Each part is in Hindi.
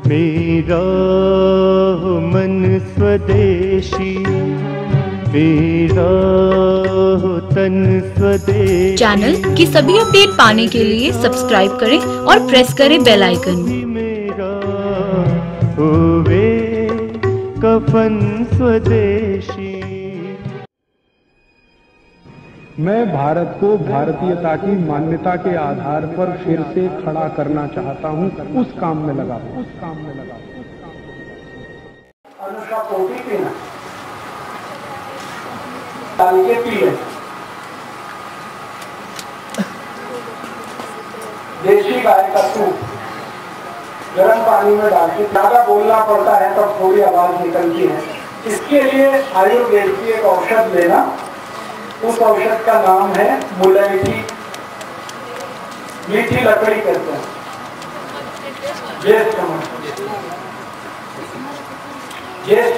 मेरा हो मन स्वदेशी, मेरा हो तन स्वदेशी। चैनल की सभी अपडेट पाने के लिए सब्सक्राइब करें और प्रेस करें बेल आइकन। मेरा होवे कफन स्वदेशी। मैं भारत को भारतीयता की मान्यता के आधार पर फिर से खड़ा करना चाहता हूं, उस काम में लगा हूं। अनुष्का पोटी पीना डाल के पी ले। देशी गाय का दूध गर्म पानी में डाल के ज्यादा बोलना पड़ता है तब थोड़ी आवाज निकलती है। इसके लिए आयुर्वेद की एक औषध लेना। उस औषध का नाम है मुलैठी, मीठी लकड़ी कहते हैं। ज्येष्ठ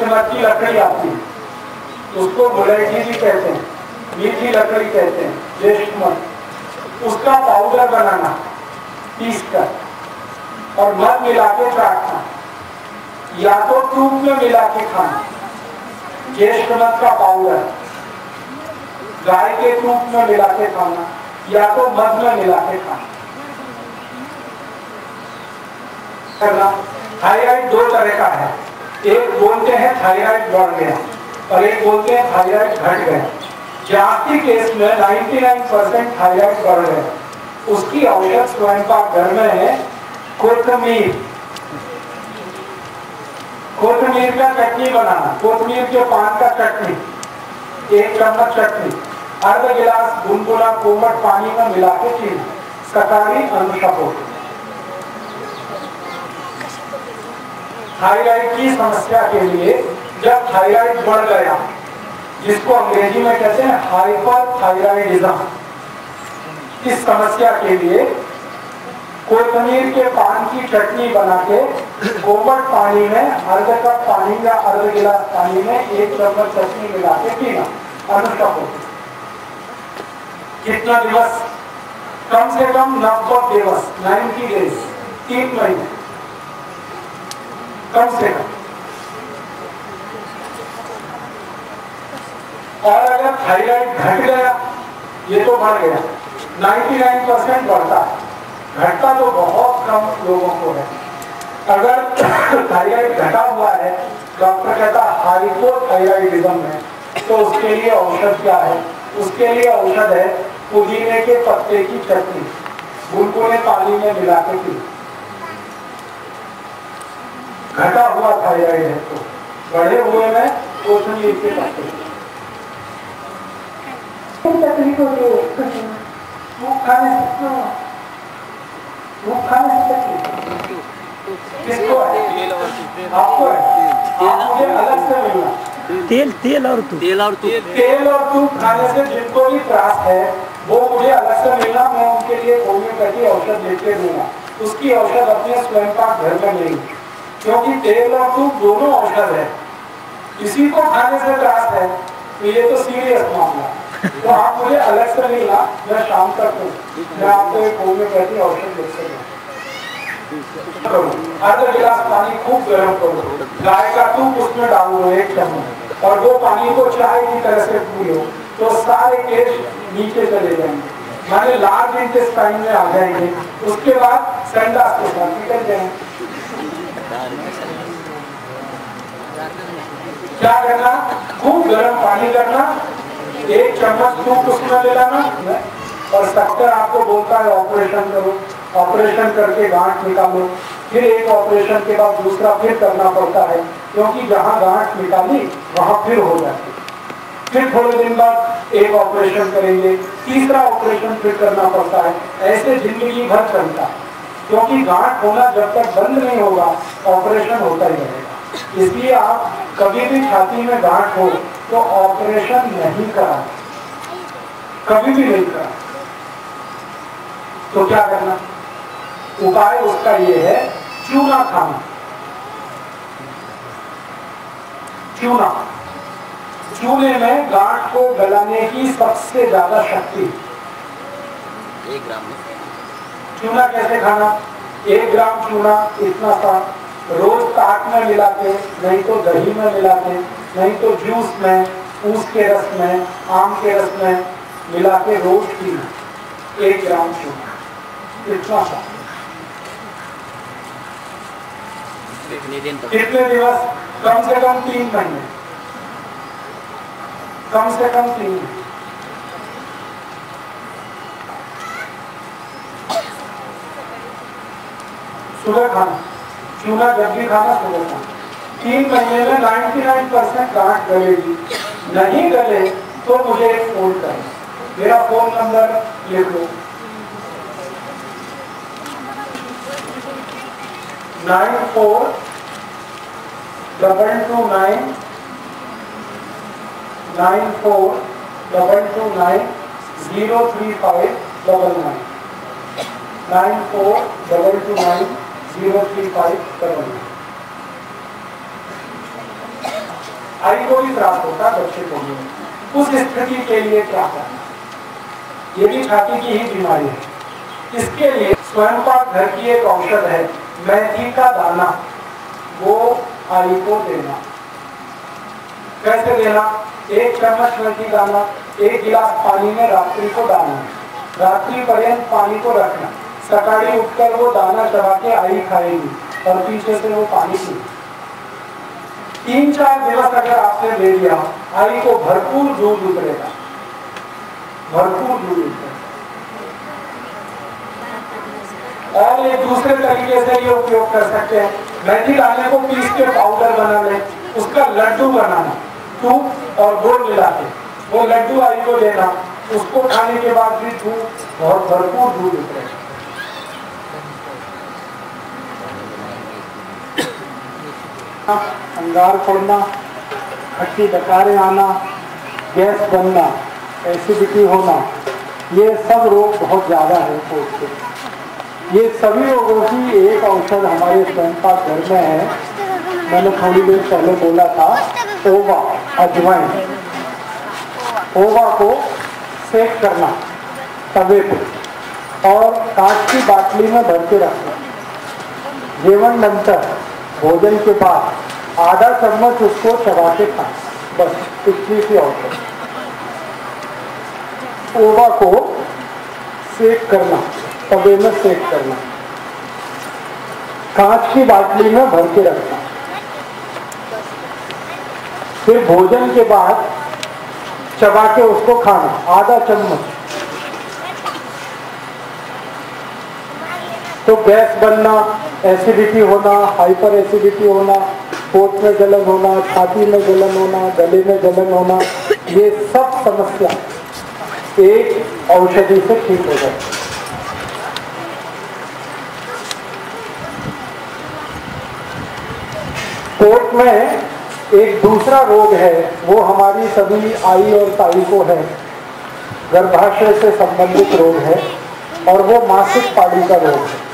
मठ की लकड़ी आती है, उसको मुलैठी भी कहते हैं, मीठी लकड़ी कहते हैं, ज्येष्ठ मठ। उसका पाउडर बनाना पीस कर और मध मिला के काटना, या तो दूध में मिला के खाना। ज्येष्ठ मठ का पाउडर गाय के दूध में मिला के खाना या तो मध में मिला के खाना करना। थायराइड दो तरह का है, एक बोलते हैं थायराइड बढ़ गया और एक बोलते हैं थायराइड घट गया। जाति केस में 99% थायराइड बढ़ गया। उसकी औषध स्वयं घर में है कोतमीर। कोतमीर का चटनी बनाना, कोतमीर के पान का चटनी, 1 चम्मच चटनी अर्ध गिलास गुनगुना कोमट पानी में मिला के पीना। सकारी अनुष्का। थायराइड की समस्या के लिए जब थायराइड बढ़ गया, जिसको अंग्रेजी में कहते हैं हाइपरथायराइडिज्म, इस समस्या के लिए कोतमीर के पान की चटनी बना के कोमट पानी में अर्ध कप पानी या अर्ध गिलास पानी में 1 चम्मच चटनी मिला के पीना। अनुष्का। कितना दिवस? कम से कम 90 दिवस, 90 डेज, 3 महीने कम से कम। और अगर थायराइड घट गया, ये तो बढ़ गया, 99% बढ़ता है, घटता तो बहुत कम लोगों को है। अगर थायराइड घटा हुआ है, डॉक्टर कहता हाइपोथायराइडिज्म है, तो उसके लिए औषध क्या है? उसके लिए औषध है पुदीने के पत्ते की चटनी, गुनगुने पानी में मिला के पी। घटा हुआ थायराइड है तो, बढ़े हुए में कोतमीर के पत्ते। तकलीफ होती है भूख खाने से, भूख खाने से तकलीफ किसको है? आपको है। आप मुझे अलग से मिलना। तेल और दूध खाने से जिनको भी त्रास है वो मुझे अलग से मिलना। मैं उनके लिए होम्योपैथी औषध लेके दूंगा। उसकी औषध अपने स्वयं का घर में लेंगे, क्योंकि तेल और दूध दोनों औषध है। किसी को खाने से त्रास है तो ये तो सीरियस मामला। तो आप मुझे अलग से मिलना, मैं शाम तक हूँ, मैं आपको एक होम्योपैथी औषध दे सकूँ। अर्ध गिलास पानी खूब गर्म करो, गाय का दूध उसमें डालो 1 चम्मच, और वो पानी को चाय की तरह से पियो तो सारे केश नीचे चले जाएंगे, माने लार्ज इंटेस्टाइन में आ जाएंगे। उसके बाद संडास के साथ निकल जाएंगे। क्या करना? खूब गर्म पानी करना, 1 चम्मच दूध उसमें ले लाना, और डॉक्टर आपको बोलता है ऑपरेशन करो, ऑपरेशन करके गांठ निकालो, फिर एक ऑपरेशन के बाद दूसरा फिर करना पड़ता है, क्योंकि जहां गांठ निकाली वहां फिर हो जाती है। फिर थोड़े दिन बाद एक ऑपरेशन करेंगे, तीसरा ऑपरेशन फिर करना पड़ता है। ऐसे जिंदगी भर चलता है, क्योंकि गांठ होना जब तक बंद नहीं होगा ऑपरेशन होता ही रहेगा। इसलिए आप कभी भी छाती में गांठ हो तो ऑपरेशन नहीं करा, कभी भी नहीं करा। तो क्या करना? उपाय उसका ये है, चूना खाना। चूना, चूने में गांठ को गलाने की सबसे ज्यादा शक्ति। 1 ग्राम में चूना कैसे खाना? 1 ग्राम चूना इतना सा रोज ताक में मिला के, नहीं तो दही में मिला के, नहीं तो जूस में, ऊस के रस में, आम के रस में मिला के रोज पीना 1 ग्राम चूना। इतना सा कितने दिवस? कम से कम 3 महीने, कम से कम 3 महीने। सुबह खाना चूना, जब भी खाना सुबह खाना। 3 महीने में 99% गांठ गलेगी। नहीं गले तो मुझे एक फोन करें, मेरा फोन नंबर लिख लो 942229 03599 942229 आई को भी प्राप्त होता, बच्चे को भी। उस स्थिति के लिए क्या करना? ये भी छाती की ही बीमारी है। इसके लिए स्वयं पाक घर की एक औषध है, मेथी का दाना, वो आई को देना। कैसे देना? 1 चम्मच मेथी दाना 1 गिलास पानी में रात्रि को डालना, रात्रि पर्यंत पानी को रखना, सकाळी उठकर वो दाना चबा के आई खाएगी और पीछे से वो पानी पी। 3-4 दिवस अगर आपने ले लिया, आई को भरपूर दूध उतरेगा, भरपूर दूध उतरेगा। और एक दूसरे तरीके से ये उपयोग कर सकते हैं, मेथी दाने को पीस के पाउडर बना ले, उसका लड्डू बनाना, दूध और गुड़ मिला के वो लड्डू आई को देना, उसको खाने के बाद भी दूध, बहुत भरपूर दूध उतरेगा। अंगार पड़ना, खट्टी डकारें आना, गैस बनना, एसिडिटी होना, ये सब रोग बहुत ज़्यादा है पोट के। ये सभी रोगों की एक औषध हमारे स्वयं पाक घर में है। मैंने थोड़ी देर पहले बोला था, ओवा, अजवाइन। ओवा को सेक करना तवे पे और कांच की बाटली में भर के रखना। जीवन नंतर, भोजन के बाद आधा चम्मच उसको चबा के खाना, बस इतनी सी औषध। ओवा को सेक करना, तवे में सेक करना, कांच की बाटली में भर के रखना। फिर भोजन के बाद चबा के उसको खाना, आधा चम्मच। तो गैस बनना, एसिडिटी होना, हाइपर एसिडिटी होना, पेट में जलन होना, छाती में जलन होना, गले में जलन होना, ये सब समस्या एक औषधि से ठीक हो जाती है। पेट में एक दूसरा रोग है, वो हमारी सभी आई और ताई को है, गर्भाशय से संबंधित रोग है, और वो मासिक पाली का रोग है।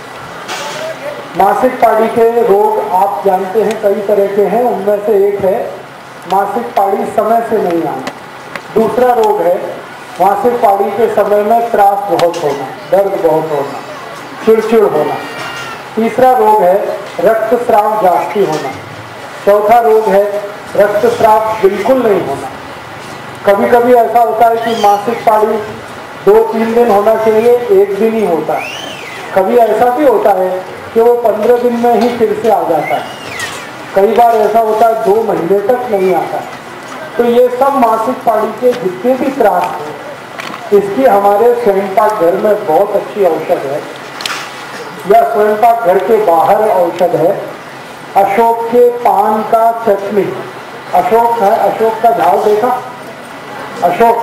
मासिक पाली के रोग आप जानते हैं कई तरह के हैं, उनमें से एक है मासिक पाली समय से नहीं आना। दूसरा रोग है मासिक पाली के समय में त्रास बहुत होना, दर्द बहुत होना, चिड़चिड़ होना। तीसरा रोग है रक्तस्राव जास्ती होना। चौथा रोग है रक्तस्राव बिल्कुल नहीं होना। कभी कभी ऐसा होता है कि मासिक पाली 2-3 दिन होना चाहिए, 1 दिन ही होता है। कभी ऐसा भी होता है कि वो 15 दिन में ही फिर से आ जाता है। कई बार ऐसा होता है 2 महीने तक नहीं आता। तो ये सब मासिक पाली के जितने भी त्रास हैं, इसकी हमारे स्वयं पाक घर में बहुत अच्छी औषध है, या स्वयं पाक घर के बाहर औषध है। अशोक के पान का चटनी, अशोक है, अशोक का झाड़ देखा? अशोक,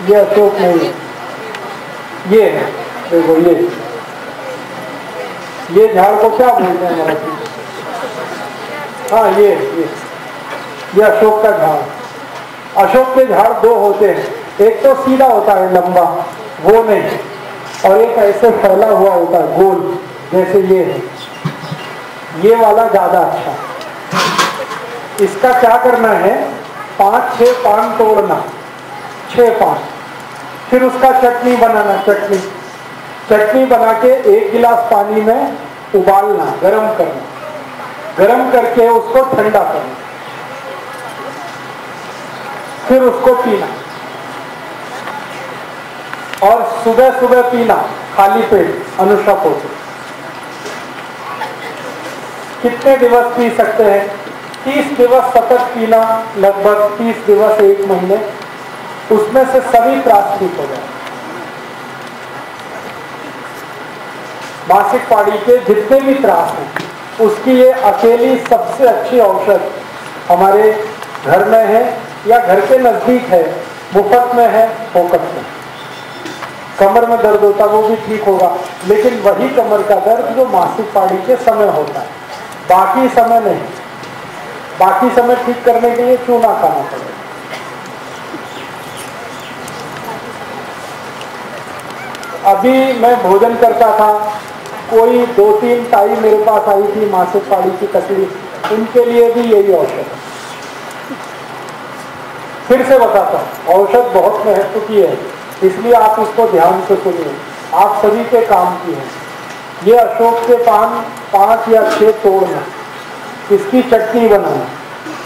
ये अशोक नहीं है, ये है, देखो ये झाड़ को क्या बोलते हैं मराठी? हाँ, ये अशोक का झाड़। अशोक के झाड़ 2 होते हैं, एक तो सीधा होता है लंबा, वो नहीं, और एक ऐसे फैला हुआ होता है गोल, जैसे ये है। ये वाला ज्यादा अच्छा। इसका क्या करना है, 5-6 पान तोड़ना, 6 पान, फिर उसका चटनी बनाना। चटनी बना के 1 गिलास पानी में उबालना, गरम करना, गरम करके उसको ठंडा करना, फिर उसको पीना। और सुबह सुबह पीना खाली पेट अनुशप होते। कितने दिवस पी सकते हैं? 30 दिवस सतत पीना, लगभग 30 दिवस 1 महीने, उसमें से सभी त्रास ठीक हो जाए। मासिक पाड़ी के जितने भी त्रास हैं उसकी ये अकेली सबसे अच्छी औषध हमारे घर में है या घर के नजदीक है, मुफ्त में है, फोकट में। कमर में दर्द होता वो भी ठीक होगा, लेकिन वही कमर का दर्द जो मासिक पाड़ी के समय होता है, बाकी समय नहीं। बाकी समय ठीक करने के लिए चूना खाना पड़ेगा। अभी मैं भोजन करता था, कोई 2-3 ताई मेरे पास आई थी मासिक पाड़ी की तकलीफ, उनके लिए भी यही औषध। फिर से बताता हूँ, औषध बहुत महत्व की है, इसलिए आप इसको ध्यान से सुनिए, आप सभी के काम की है। ये अशोक के पान 5 या 6 तोड़ना, इसकी चटनी बनाना,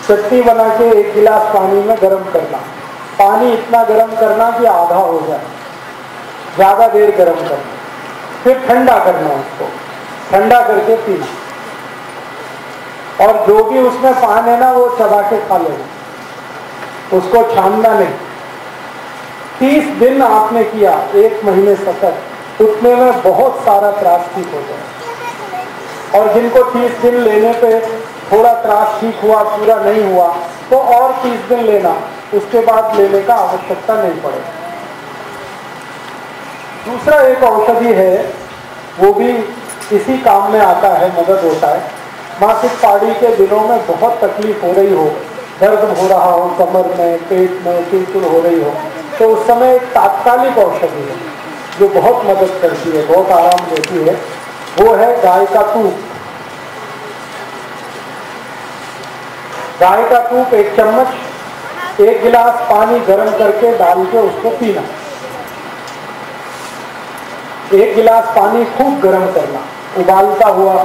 चटनी बना के 1 गिलास पानी में गर्म करना, पानी इतना गर्म करना कि आधा हो जाए, ज्यादा देर गर्म करना, फिर ठंडा करना, उसको ठंडा करके पीना। और जो भी उसमें पान है ना वो चबा के खा लेना, उसको छानना नहीं। 30 दिन आपने किया, 1 महीने सतत, उतने में बहुत सारा त्रास ठीक हो जाए। और जिनको 30 दिन लेने पे थोड़ा त्रास ठीक हुआ, पूरा नहीं हुआ, तो और 30 दिन लेना, उसके बाद लेने का आवश्यकता नहीं पड़ेगा। दूसरा एक औषधि है, वो भी इसी काम में आता है, मदद होता है। मासिक पाड़ी के दिनों में बहुत तकलीफ हो रही हो, दर्द हो रहा हो कमर में, पेट में, चिड़चिड़ हो रही हो, तो उस समय एक तात्कालिक औषधि है जो बहुत मदद करती है, बहुत आराम देती है, वो है गाय का दूध। गाय का दूध 1 चम्मच, 1 गिलास पानी गर्म करके डाल के उसको पीना। 1 गिलास पानी खूब गर्म करना, उबालता हुआ,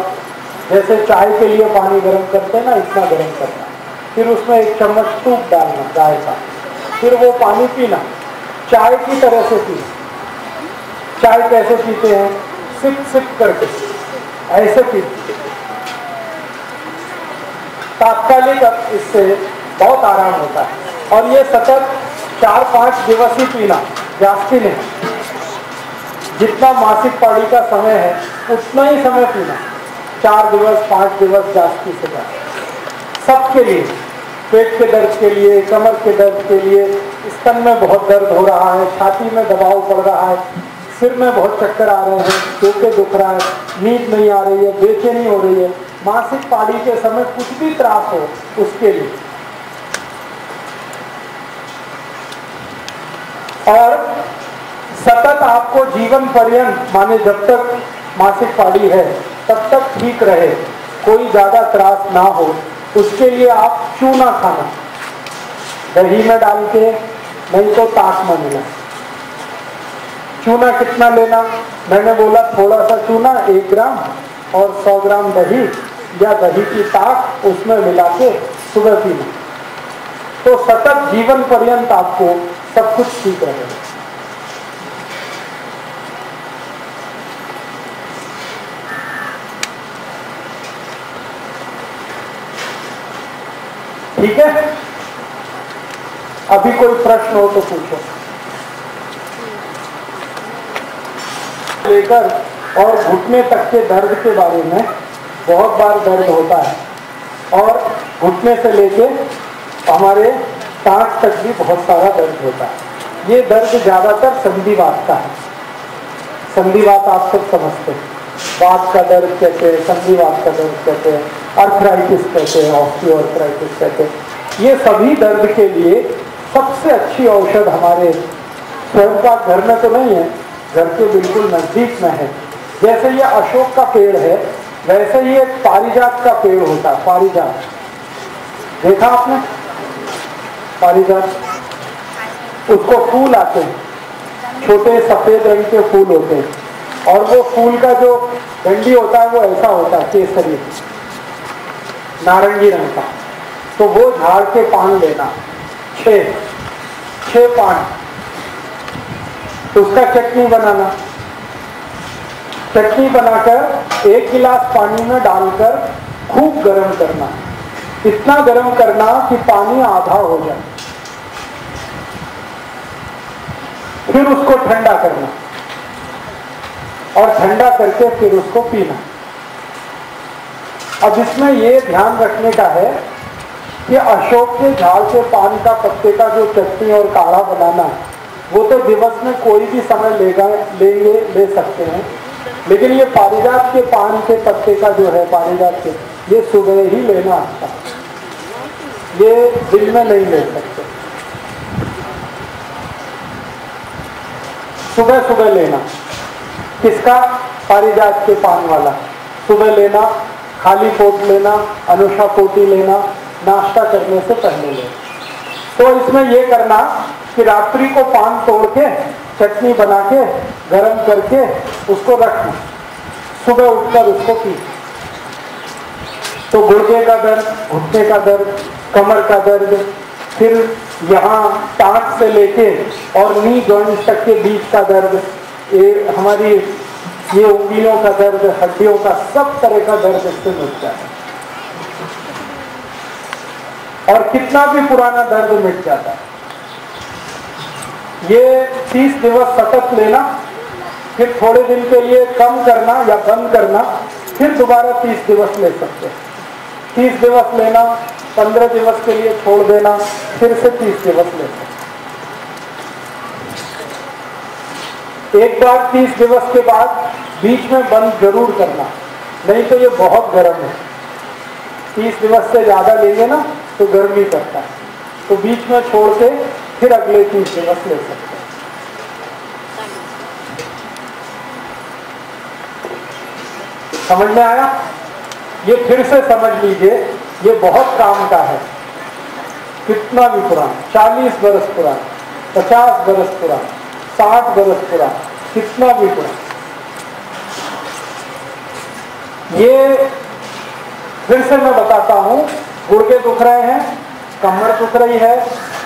जैसे चाय के लिए पानी गर्म करते हैं ना, इतना गर्म करना। फिर उसमें 1 चम्मच दूध डालना गाय का, फिर वो पानी पीना, चाय की तरह से पीना। चाय कैसे पीते हैं? सिप सिप करके, ऐसे पीते। तात्कालिक इससे बहुत आराम होता है। और ये सतत 4-5 दिवस ही पीना, जास्ती नहीं। जितना मासिक पाड़ी का समय है उतना ही समय पीना, 4 दिवस 5 दिवस, जास्ती से ज्यादा। सबके लिए, पेट के दर्द के लिए, कमर के दर्द के लिए, स्तन में बहुत दर्द हो रहा है, छाती में दबाव पड़ रहा है, सिर में बहुत चक्कर आ रहे हैं, टोके दुख रहा है, नींद नहीं आ रही है, बेचैनी हो रही है, मासिक पाड़ी के समय कुछ भी त्रास हो, उसके लिए। और सतत आपको जीवन पर्यंत, माने जब तक मासिक पाड़ी है तब तक ठीक रहे, कोई ज्यादा त्रास ना हो, उसके लिए आप चूना खाना, दही में डाल के, नहीं तो ताक में मिला। चूना कितना लेना? मैंने बोला थोड़ा सा चूना, 1 ग्राम, और 100 ग्राम दही या दही की ताक उसमें मिला के सुबह पीना। तो सतत जीवन पर्यंत आपको सब कुछ ठीक रहेगा। ठीक है? अभी कोई प्रश्न हो तो पूछो। लेकर और घुटने तक के दर्द के बारे में, बहुत बार दर्द होता है, और घुटने से लेके हमारे टांग तक भी बहुत सारा दर्द होता है। ये दर्द ज्यादातर संधिवात का है। संधिवात आप सब समझते हैं, बात का दर्द कहते हैं, संधिवात का दर्द कहते हैं, आर्थराइटिस कहते हैं, ऑस्टियोआर्थराइटिस कहते हैं। ये सभी दर्द के लिए सबसे अच्छी औषध हमारे स्वयं का घर में तो नहीं है, घर के बिल्कुल नजदीक में है। जैसे ये अशोक का पेड़ है, वैसे ही एक पारिजात का पेड़ होता है। पारिजात देखा आपने? पारिजात, उसको फूल आते हैं, छोटे सफेद रंग के फूल होते हैं, और वो फूल का जो डंडी होता है वो ऐसा होता है केसरी नारंगी रंग का। तो वो झाड़ के पान लेना, 6 पान, उसका चटनी बनाना। चटनी बनाकर 1 गिलास पानी में डालकर खूब गर्म करना, इतना गर्म करना कि पानी आधा हो जाए। फिर उसको ठंडा करना और ठंडा करके फिर उसको पीना। अब इसमें ये ध्यान रखने का है कि अशोक के झाड़ के पान का पत्ते का जो चटनी और काढ़ा बनाना वो तो दिवस में कोई भी समय ले सकते हैं, लेकिन ये पारिजात के पान के पत्ते का जो है पारिजात के, ये सुबह ही लेना अच्छा, ये दिन में नहीं ले सकते, सुबह सुबह लेना। किसका? पारिजात के पान वाला सुबह लेना, खाली पोट लेना, अनुषा पोटी लेना, नाश्ता करने से पहले लेना। तो इसमें यह करना कि रात्रि को पान तोड़ के चटनी बना के गरम करके उसको रखना, सुबह उठकर उसको पी। तो गुर्दे का दर्द, घुटने का दर्द, कमर का दर्द, फिर यहाँ टांग से लेके और नी जॉइंट तक के बीच का दर्द, ये हमारी ये उंगलियों का दर्द, हड्डियों का सब तरह का दर्द इससे मिट जाता है। और कितना भी पुराना दर्द मिट जाता है। ये 30 दिवस सतत लेना, फिर थोड़े दिन के लिए कम करना या बंद करना, फिर दोबारा 30 दिवस ले सकते हैं। 30 दिवस लेना, 15 दिवस के लिए छोड़ देना, फिर से 30 दिवस ले सकते। एक बार 30 दिवस के बाद बीच में बंद जरूर करना, नहीं तो ये बहुत गर्म है। 30 दिवस से ज्यादा लेंगे ना तो गर्मी करता है, तो बीच में छोड़ के फिर अगले 30 दिवस ले सकते हैं। समझ में आया? ये फिर से समझ लीजिए, ये बहुत काम का है। कितना भी पुराना, 40 बरस पुराना, 50 बरस पुराना, 60 बरस पुराना, कितना भी पुराना। ये फिर से मैं बताता हूं, गुर्दे दुख रहे हैं, कमर दुख रही है,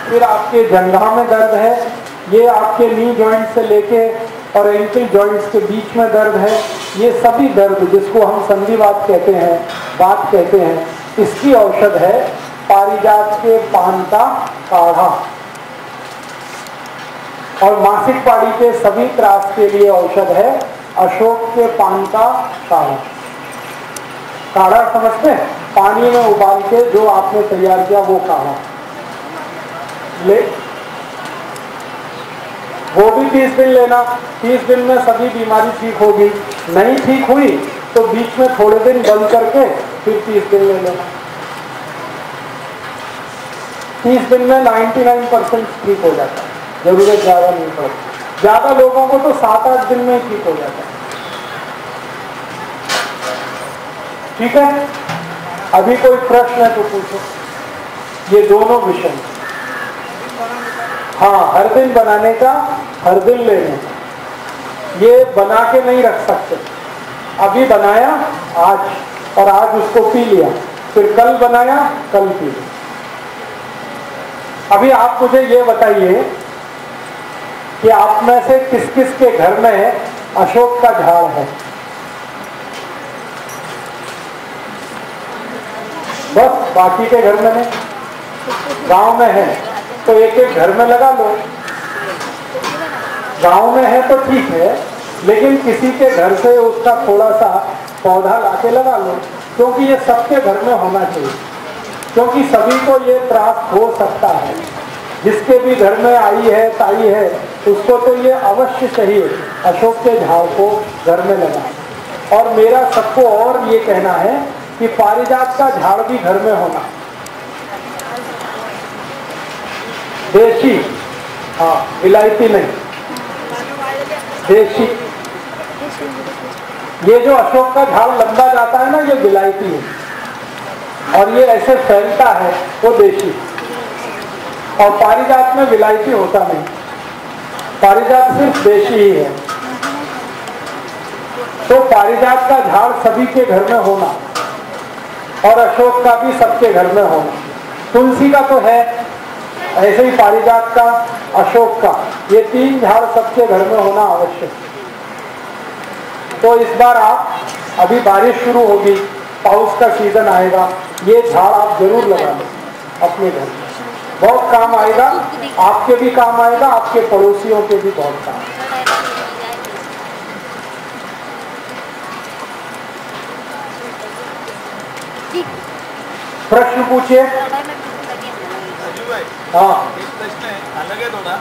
फिर आपके जंघा में दर्द है, ये आपके नी जॉइंट से लेके और एंकल जॉइंट्स के बीच में दर्द है, ये सभी दर्द जिसको हम संधिवात कहते हैं, बात कहते हैं, इसकी औषध है पारिजात के पान का काढ़ा। और मासिक पाड़ी के सभी त्रास के लिए औषध है अशोक के पान का काढ़ा। काढ़ा समझते हैं? पानी में उबाल के जो आपने तैयार किया वो काढ़ा ले, वो भी 30 दिन लेना। 30 दिन में सभी बीमारी ठीक होगी, नहीं ठीक हुई तो बीच में थोड़े दिन बंद करके फिर 30 दिन ले लेना। 30 दिन में 99% ठीक हो जाता है, जरूरत ज्यादा नहीं पड़ती। ज्यादा लोगों को तो 7-8 दिन में ठीक हो जाता है। ठीक है, अभी कोई प्रश्न है तो पूछो। ये दोनों विषय, हाँ, हर दिन बनाने का, हर दिन लेने का। ये बना के नहीं रख सकते। अभी बनाया आज और आज उसको पी लिया, फिर कल बनाया कल पी लिया। अभी आप मुझे ये बताइए कि आप में से किस किस के घर में अशोक का झाड़ है? बस, बाकी के घर में नहीं। गांव में है तो एक एक घर में लगा लो। गांव में है तो ठीक है, लेकिन किसी के घर से उसका थोड़ा सा पौधा लाके लगा लो, क्योंकि ये सबके घर में होना चाहिए, क्योंकि सभी को ये त्रास हो सकता है। जिसके भी घर में आई है, ताई है, उसको तो ये अवश्य चाहिए अशोक के झाड़ को घर में लगाए। और मेरा सबको और ये कहना है कि पारिजात का झाड़ भी घर में होना, देशी, हाँ, विलायती नहीं, देशी। ये जो अशोक का झाड़ लंबा जाता है ना, ये विलायती है, और ये ऐसे फैलता है, वो देशी। और पारिजात में विलायती होता नहीं, पारिजात सिर्फ देशी ही है। तो पारिजात का झाड़ सभी के घर में होना और अशोक का भी सबके घर में होना, तुलसी का तो है, ऐसे ही पारिजात का, अशोक का, ये 3 झाड़ सबके घर में होना आवश्यक। तो इस बार आप, अभी बारिश शुरू होगी, पाउस का सीजन आएगा, ये झाड़ आप जरूर लगा लें अपने घर में, बहुत काम आएगा, आपके भी काम आएगा, आपके पड़ोसियों के भी बहुत काम आएगा। प्रश्न पूछिए। हाँ, एक प्रश्न है, अलग है थोड़ा।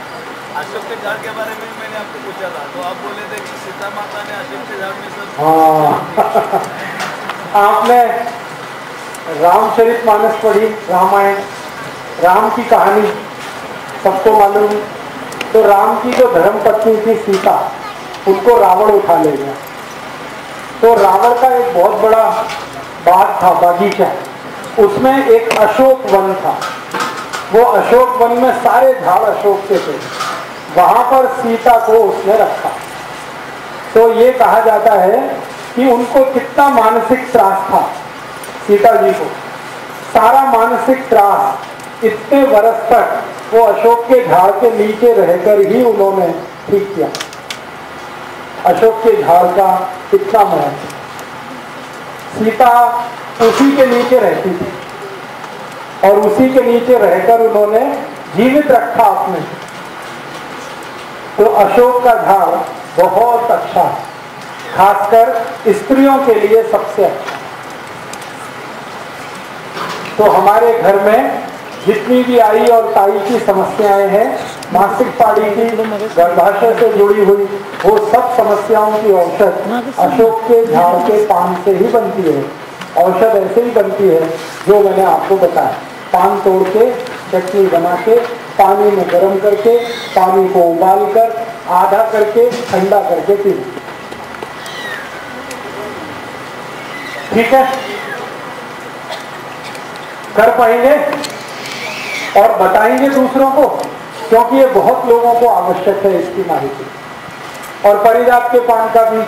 अशोक के झाड़ के बारे में मैंने आपको पूछा था, तो आप बोले थे कि सीता माता ने अशोक के झाड़ में सब। हाँ आपने रामचरितमानस पढ़ी, रामायण, राम की कहानी सबको मालूम। तो राम की जो धर्म पत्नी थी सीता, उनको रावण उठा ले गया। तो रावण का एक बहुत बड़ा बाग था, बागीचा, उसमें एक अशोक वन था। वो अशोक वन में सारे झाड़ अशोक के थे, वहां पर सीता को उसने रखा। तो ये कहा जाता है कि उनको कितना मानसिक त्रास था, सीता जी को सारा मानसिक त्रास इतने वर्ष तक वो अशोक के झाड़ के नीचे रहकर ही उन्होंने ठीक किया। अशोक के झाड़ का कितना महत्व, सीता उसी के नीचे रहती थी और उसी के नीचे रहकर उन्होंने जीवित रखा अपने। तो अशोक का झाड़ बहुत अच्छा है, खासकर स्त्रियों के लिए सबसे अच्छा। तो हमारे घर में जितनी भी आई और ताई की समस्याएं हैं, मासिक पाड़ी की, गर्भाशय से जुड़ी हुई, वो सब समस्याओं की औषध अशोक के झाड़ के पान से ही बनती है। औषध ऐसे ही बनती है जो मैंने आपको बताया, पान तोड़ के, चटनी बना के, पानी में गर्म करके, पानी को उबाल कर, आधा करके, ठंडा करके पीना। ठीक है, कर पाएंगे और बताएंगे दूसरों को, क्योंकि ये बहुत लोगों को आवश्यक है इसकी माहिती। और परिजात के पान का भी,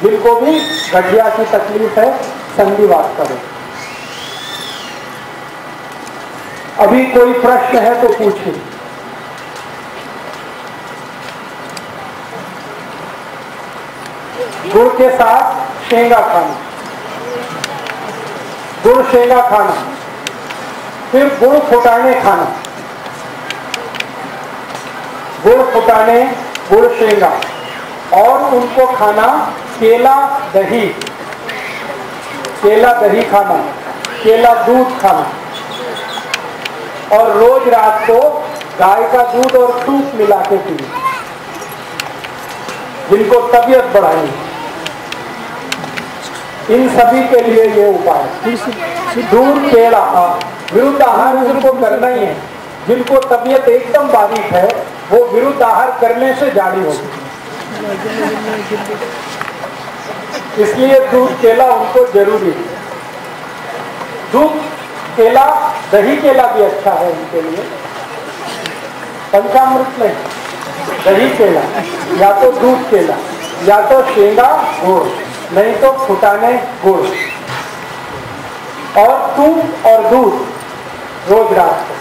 जिनको भी गठिया की तकलीफ है, संधिवात करें। अभी कोई प्रश्न है तो पूछिए। गुड़ के साथ शेंगा खाना, गुड़ शेंगा खाना, फिर गुड़ फुटाने खाना, गुड़ फुटाने, गुड़ शेंगा, और उनको खाना केला दही, केला दही खाना, केला दूध खाना, और रोज रात को गाय का दूध और सूप मिला के पीना। जिनको तबीयत बढ़ानी, इन सभी के लिए ये उपाय। दूध, केला, विरुद्ध आहार जिनको करना ही है, जिनको तबीयत एकदम बारीक है, वो विरुद्ध आहार करने से जारी होती है, इसलिए दूध केला उनको जरूरी है। दूध केला, दही केला भी अच्छा है उनके लिए, पंचामृत में दही केला, या तो दूध केला, या तो शेंगा गुड़, नहीं तो फुटाने गुड़, और दूध और दूध रोज रात को,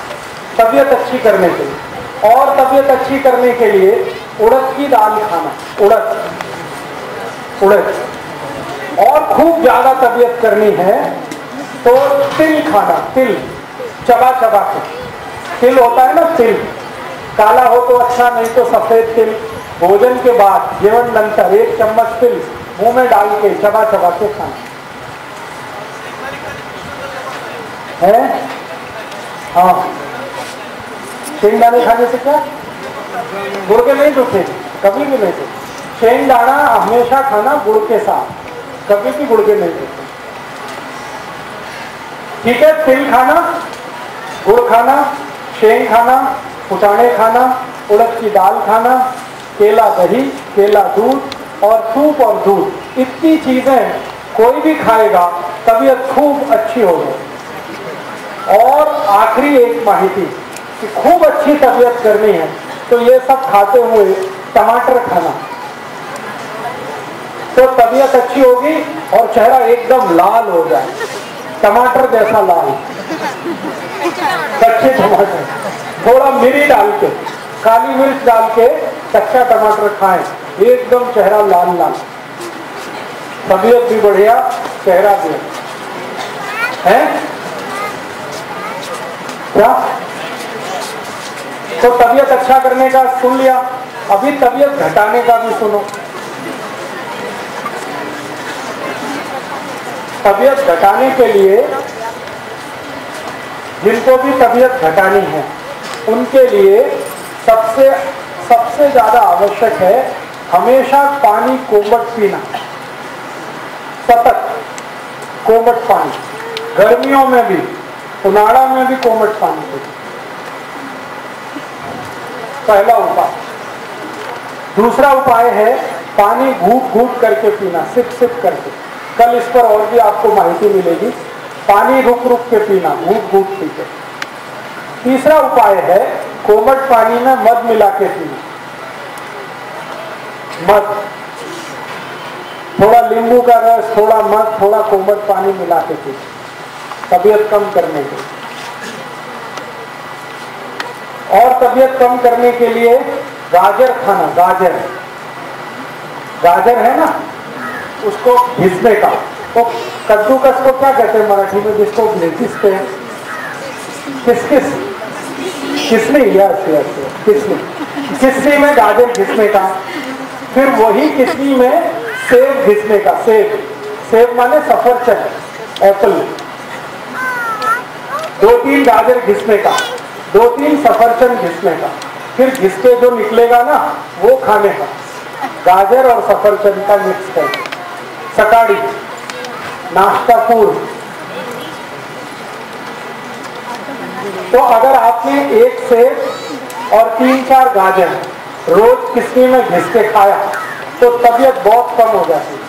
तबीयत अच्छी करने के लिए। और तबीयत अच्छी करने के लिए उड़द की दाल खाना, उड़द। और खूब ज्यादा तबीयत करनी है तो तिल खाना, तिल चबा चबा के। तिल होता है ना, तिल काला हो तो अच्छा, नहीं तो सफेद तिल। भोजन के बाद, जीवन नंतर 1 चम्मच तिल मुंह में डाल के चबा चबा के खाना है। हाँ, शेंगदाने खाने से क्या गुड़ के नहीं दुखे, कभी भी नहीं दुखे। शेंगदाना हमेशा खाना गुड़ के साथ, कभी भी गुड़ के नहीं दुखे। ठीक है, तिल खाना, गुड़ खाना, शेंग खाना, फुटाने खाना, उड़द की दाल खाना, केला दही, केला दूध और सूप और दूध, इतनी चीजें कोई भी खाएगा तबीयत खूब अच्छी होगी। और आखिरी एक माहिती कि खूब अच्छी तबीयत करनी है तो ये सब खाते हुए टमाटर खाना, तो तबीयत अच्छी होगी और चेहरा एकदम लाल हो जाए, टमाटर जैसा लाल, कच्चे टमाटर, थोड़ा मिर्च डाल के, काली मिर्च डाल के कच्चा टमाटर खाएं, एकदम चेहरा लाल लाल, तबीयत भी बढ़िया, चेहरा भी है क्या? तो तबीयत अच्छा करने का सुन लिया, अभी तबीयत घटाने का भी सुनो। तबीयत घटाने के लिए जिनको भी तबीयत घटानी है उनके लिए सबसे ज्यादा आवश्यक है हमेशा पानी कोमट पीना, सतत कोमट पानी, गर्मियों में भी, उनाड़ा में भी कोमट पानी पीना, पहला उपाय। दूसरा उपाय है पानी घूट घूट करके पीना, सिप सिप करके। कल इस पर और भी आपको माहिती मिलेगी। पानी रुक रुक के पीना, घूट घूट पी के। तीसरा उपाय है कोमट पानी में मध मिला के पीना, मध, थोड़ा नींबू का रस, थोड़ा मध, थोड़ा कोमट पानी मिला के पीना, तबीयत कम करने के लिए। और तबीयत कम करने के लिए गाजर खाना, गाजर है ना, उसको घिसने का। तो कद्दूकस को क्या कहते हैं मराठी में, जिसको घिसते हैं? किसकिस, किसनी, किसनी में गाजर घिसने का। फिर वही किसनी में सेब घिसने का, सेब माने सफरचंद, एप्पल। 2-3 गाजर घिसने का, 2-3 सफरचंद घिसने का, फिर घिस के जो निकलेगा ना वो खाने का, गाजर और सफरचंद का मिक्स करके। सकाड़ी, नाश्ता पूर्व। तो अगर आपने 1 सेब और 3-4 गाजर रोज किसनी में घिस के खाया तो तबीयत बहुत कम हो जाती है।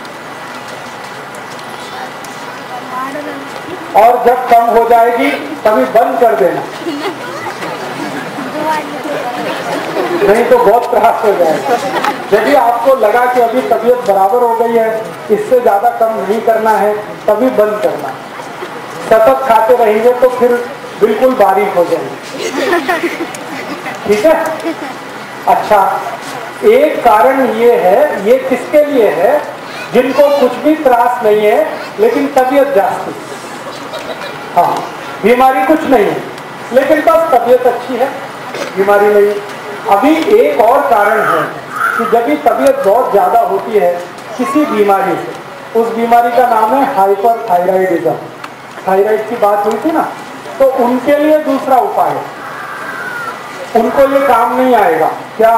और जब कम हो जाएगी तभी बंद कर देना, नहीं तो बहुत त्रास हो जाएगा। यदि आपको लगा कि अभी तबीयत बराबर हो गई है, इससे ज्यादा कम नहीं करना है, तभी बंद करना। सतत खाते रहेंगे तो फिर बिल्कुल बारीक हो जाएंगे। ठीक है? अच्छा, एक कारण ये है, ये किसके लिए है? जिनको कुछ भी त्रास नहीं है लेकिन तबीयत जाती, हाँ, बीमारी कुछ नहीं है लेकिन बस तबीयत अच्छी है, बीमारी नहीं। अभी एक और कारण है कि जब भी तबीयत बहुत ज्यादा होती है किसी बीमारी से, उस बीमारी का नाम है हाइपरथायराइडिज्म। थायराइड की बात हुई थी ना, तो उनके लिए दूसरा उपाय है, उनको ये काम नहीं आएगा। क्या?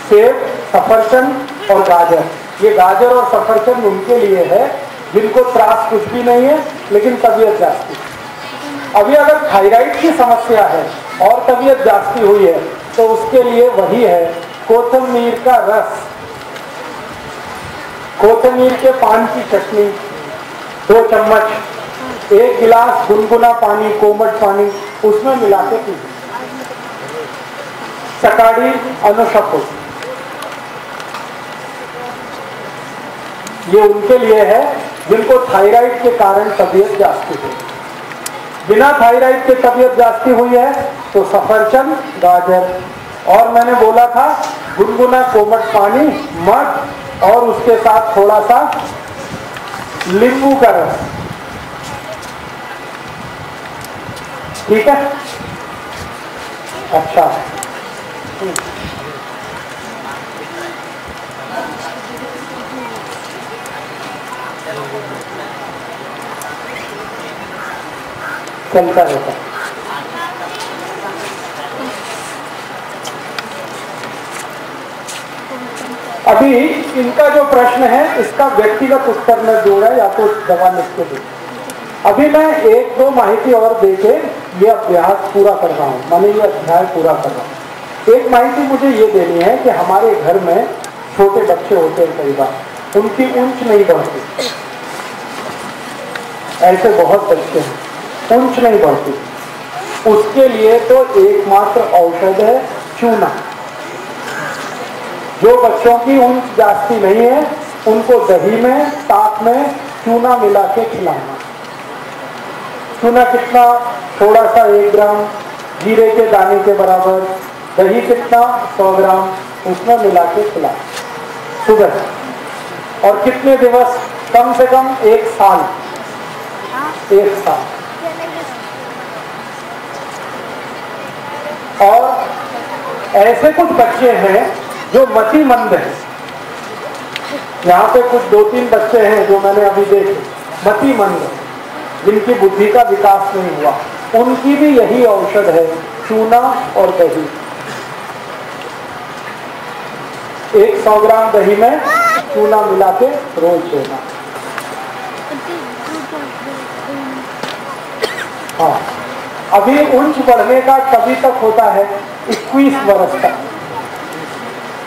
सेब, सफरचंद और गाजर। ये गाजर और सफरचंद उनके लिए है जिनको त्रास कुछ भी नहीं है लेकिन तबीयत जाती। अभी अगर थायराइड की समस्या है और तबीयत जाती हुई है तो उसके लिए वही है कोथिमीर का रस, कोथिमीर के पान की चटनी 2 चम्मच, 1 गिलास गुनगुना पानी, कोमट पानी, उसमें मिला के पी। सकाड़ी अनुशपुत, ये उनके लिए है जिनको थायराइड के कारण तबीयत जाती है। बिना थायराइड के तबीयत जाती हुई है तो सफरचंद, गाजर, और मैंने बोला था गुनगुना कोमट पानी, मध और उसके साथ थोड़ा सा नींबू का रस। ठीक है? अच्छा, चलता रहता। अभी इनका जो प्रश्न है इसका व्यक्तिगत उत्तर में दूंगा या तो दवा लिख के दूं। अभी मैं 1-2 माहिती और देके ये अभ्यास पूरा कर रहा हूँ, माने ये अध्याय पूरा कर रहा हूँ। एक माहिती मुझे ये देनी है कि हमारे घर में छोटे बच्चे होते हैं, कई बार उनकी ऊंच नहीं बढ़ती, ऐसे बहुत बच्चे हैं ऊंच नहीं बढ़ती। उसके लिए तो एकमात्र औषध है चूना। जो बच्चों की ऊंच जाती नहीं है उनको दही में, ताक में चूना मिला के खिलाना। चूना कितना? थोड़ा सा 1 ग्राम, जीरे के दाने के बराबर। दही कितना? 100 ग्राम, उसमें मिला के खिलाना सुबह। और कितने दिवस? कम से कम 1 साल। 1 साल। और ऐसे कुछ बच्चे हैं जो मतिमंद हैं। यहाँ पे कुछ 2-3 बच्चे हैं जो मैंने अभी देखे, मतिमंद, जिनकी बुद्धि का विकास नहीं हुआ। उनकी भी यही औषध है, चूना और दही। 100 ग्राम दही में चूना मिला के रोज देना। हाँ, अभी उंच बढ़ने का कभी तक होता है? 21 वर्ष तक।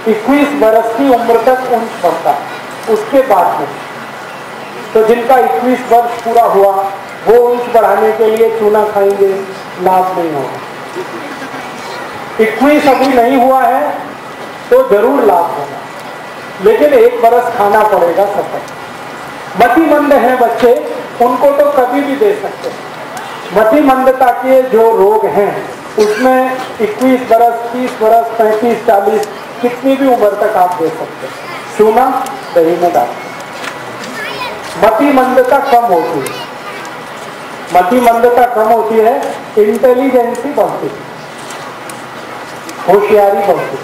21 वर्ष की उम्र तक उंच बढ़ता है। उसके बाद में तो जिनका 21 वर्ष पूरा हुआ वो उंच बढ़ाने के लिए चूना खाएंगे, लाभ नहीं होगा। 21 अभी नहीं हुआ है तो जरूर लाभ होगा, लेकिन 1 वर्ष खाना पड़ेगा सतत। मतिमंद हैं बच्चे, उनको तो कभी भी दे सकते हैं। मतिमंदता के जो रोग हैं उसमें 21 वर्ष, 30 वर्ष, 35, 40 कितनी भी उम्र तक आप दे सकते हैं। चूना दही में डाल। मतिमंदता कम होती है, मतिमंदता कम होती है, इंटेलिजेंसी बढ़ती है, होशियारी बढ़ती है।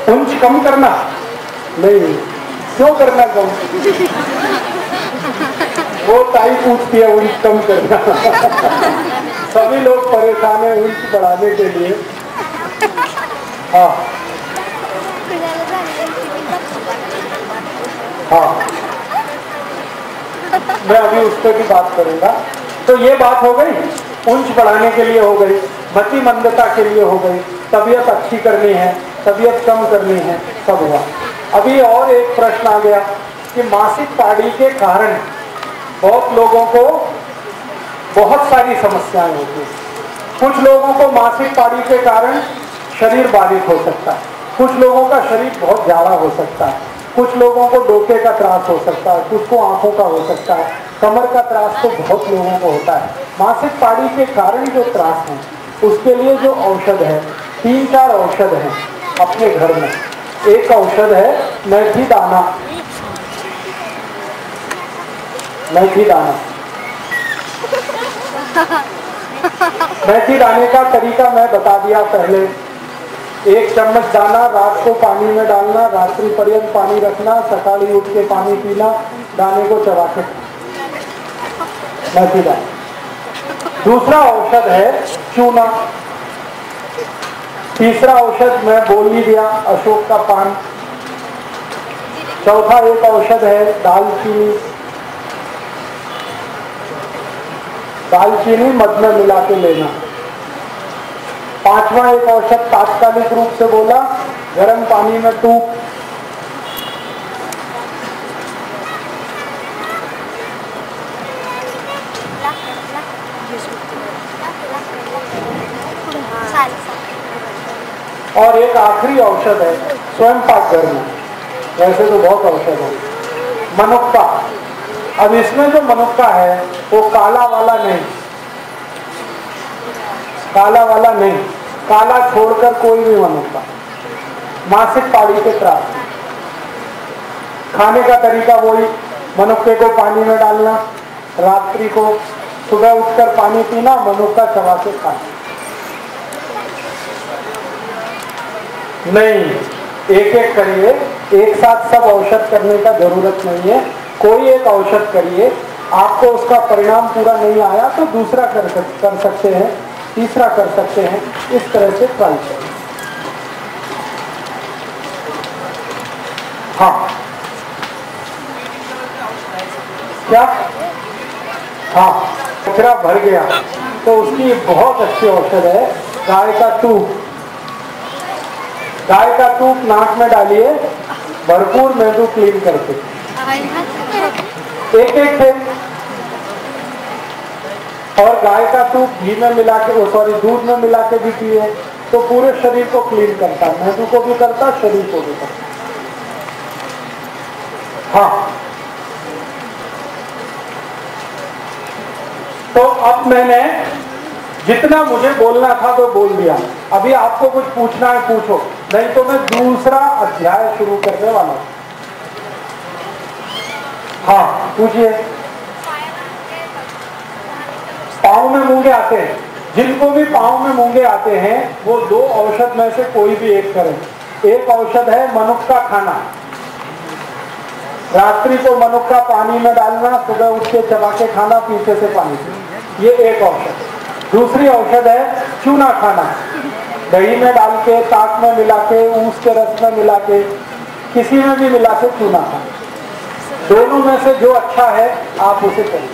उंच कम करना नहीं, क्यों करना कम? वो टाइम पूछती है उंच कम करना। सभी लोग परेशान है उंच बढ़ाने के लिए। हाँ हाँ, मैं अभी उस पर भी बात करूंगा। तो ये बात हो गई, उंच बढ़ाने के लिए हो गई, मतिमंदता के लिए हो गई, तबीयत अच्छी करनी है, तबीयत कम करनी है, सब हुआ। अभी और एक प्रश्न आ गया कि मासिक पाड़ी के कारण बहुत लोगों को बहुत सारी समस्याएं होती हैं। कुछ लोगों को मासिक पाड़ी के कारण शरीर बारीक हो सकता है, कुछ लोगों का शरीर बहुत जाड़ा हो सकता है, कुछ लोगों को डोके का त्रास हो सकता है, कुछ को आंखों का हो सकता है, कमर का त्रास तो बहुत लोगों को होता है। मासिक पाड़ी के कारण जो त्रास है उसके लिए जो औषध है, 3-4 औषध हैं अपने घर में। एक औषध है मेथी दाना। मेथी दाना, मेथी दाने का तरीका मैं बता दिया पहले। 1 चम्मच दाना रात को पानी में डालना, रात्रि पर्यंत पानी रखना, सकाली उठ के पानी पीना, दाने को चबा के, मेथी दाना। दूसरा औषध है चूना। तीसरा औषध मैं बोल ही दिया, अशोक का पान। चौथा एक औषध है दालचीनी। दालचीनी मध में मिला के लेना। 5वां एक औषध तात्कालिक रूप से बोला, गर्म पानी में टूक। और एक आखिरी औषध है स्वयं पाक करना। वैसे तो बहुत औषध है। मनुक्का। अब इसमें जो मनुक्का है वो काला वाला नहीं, काला वाला नहीं, काला छोड़कर कोई भी मनुक्का। मासिक पाड़ी के त्रास। खाने का तरीका वही, मनुक्के को पानी में डालना, रात्रि को सुबह उठकर पानी पीना, मनुक्का चबा के खाना। नहीं, एक एक करिए, एक साथ सब औषध करने का जरूरत नहीं है। कोई एक औषध करिए, आपको उसका परिणाम पूरा नहीं आया तो दूसरा कर सकते हैं, तीसरा कर सकते हैं। इस तरह से ट्राई करें। हाँ क्या? हाँ, कचरा भर गया तो उसकी बहुत अच्छी औषध है गाय का दूध। गाय का दूध नाक में डालिए, भरपूर मेंदू क्लीन करके, एक एक थे। और गाय का दूध घी में मिला के, दूध में मिला के भी पिए तो पूरे शरीर को क्लीन करता है, मेंदू को भी करता, शरीर को भी करता। हाँ, तो अब मैंने जितना मुझे बोलना था तो बोल दिया। अभी आपको कुछ पूछना है पूछो, नहीं तो मैं दूसरा अध्याय शुरू करने वाला हूं। हाँ पूछिए। पाँव में मूंगे आते हैं, जिनको भी पाँव में मूंगे आते हैं वो दो औषध में से कोई भी एक करें। एक औषध है मनुक्ख का खाना, रात्रि को मनुक्ख का पानी में डालना, सुबह उठ के चबा के खाना, पीछे से पानी, ये एक औषध। दूसरी औषध है चूना खाना, दही में डाल के, ताक में मिला के, ऊस के रस में मिला के, किसी में भी मिला के चूना खाना। दोनों में से जो अच्छा है आप उसे करें।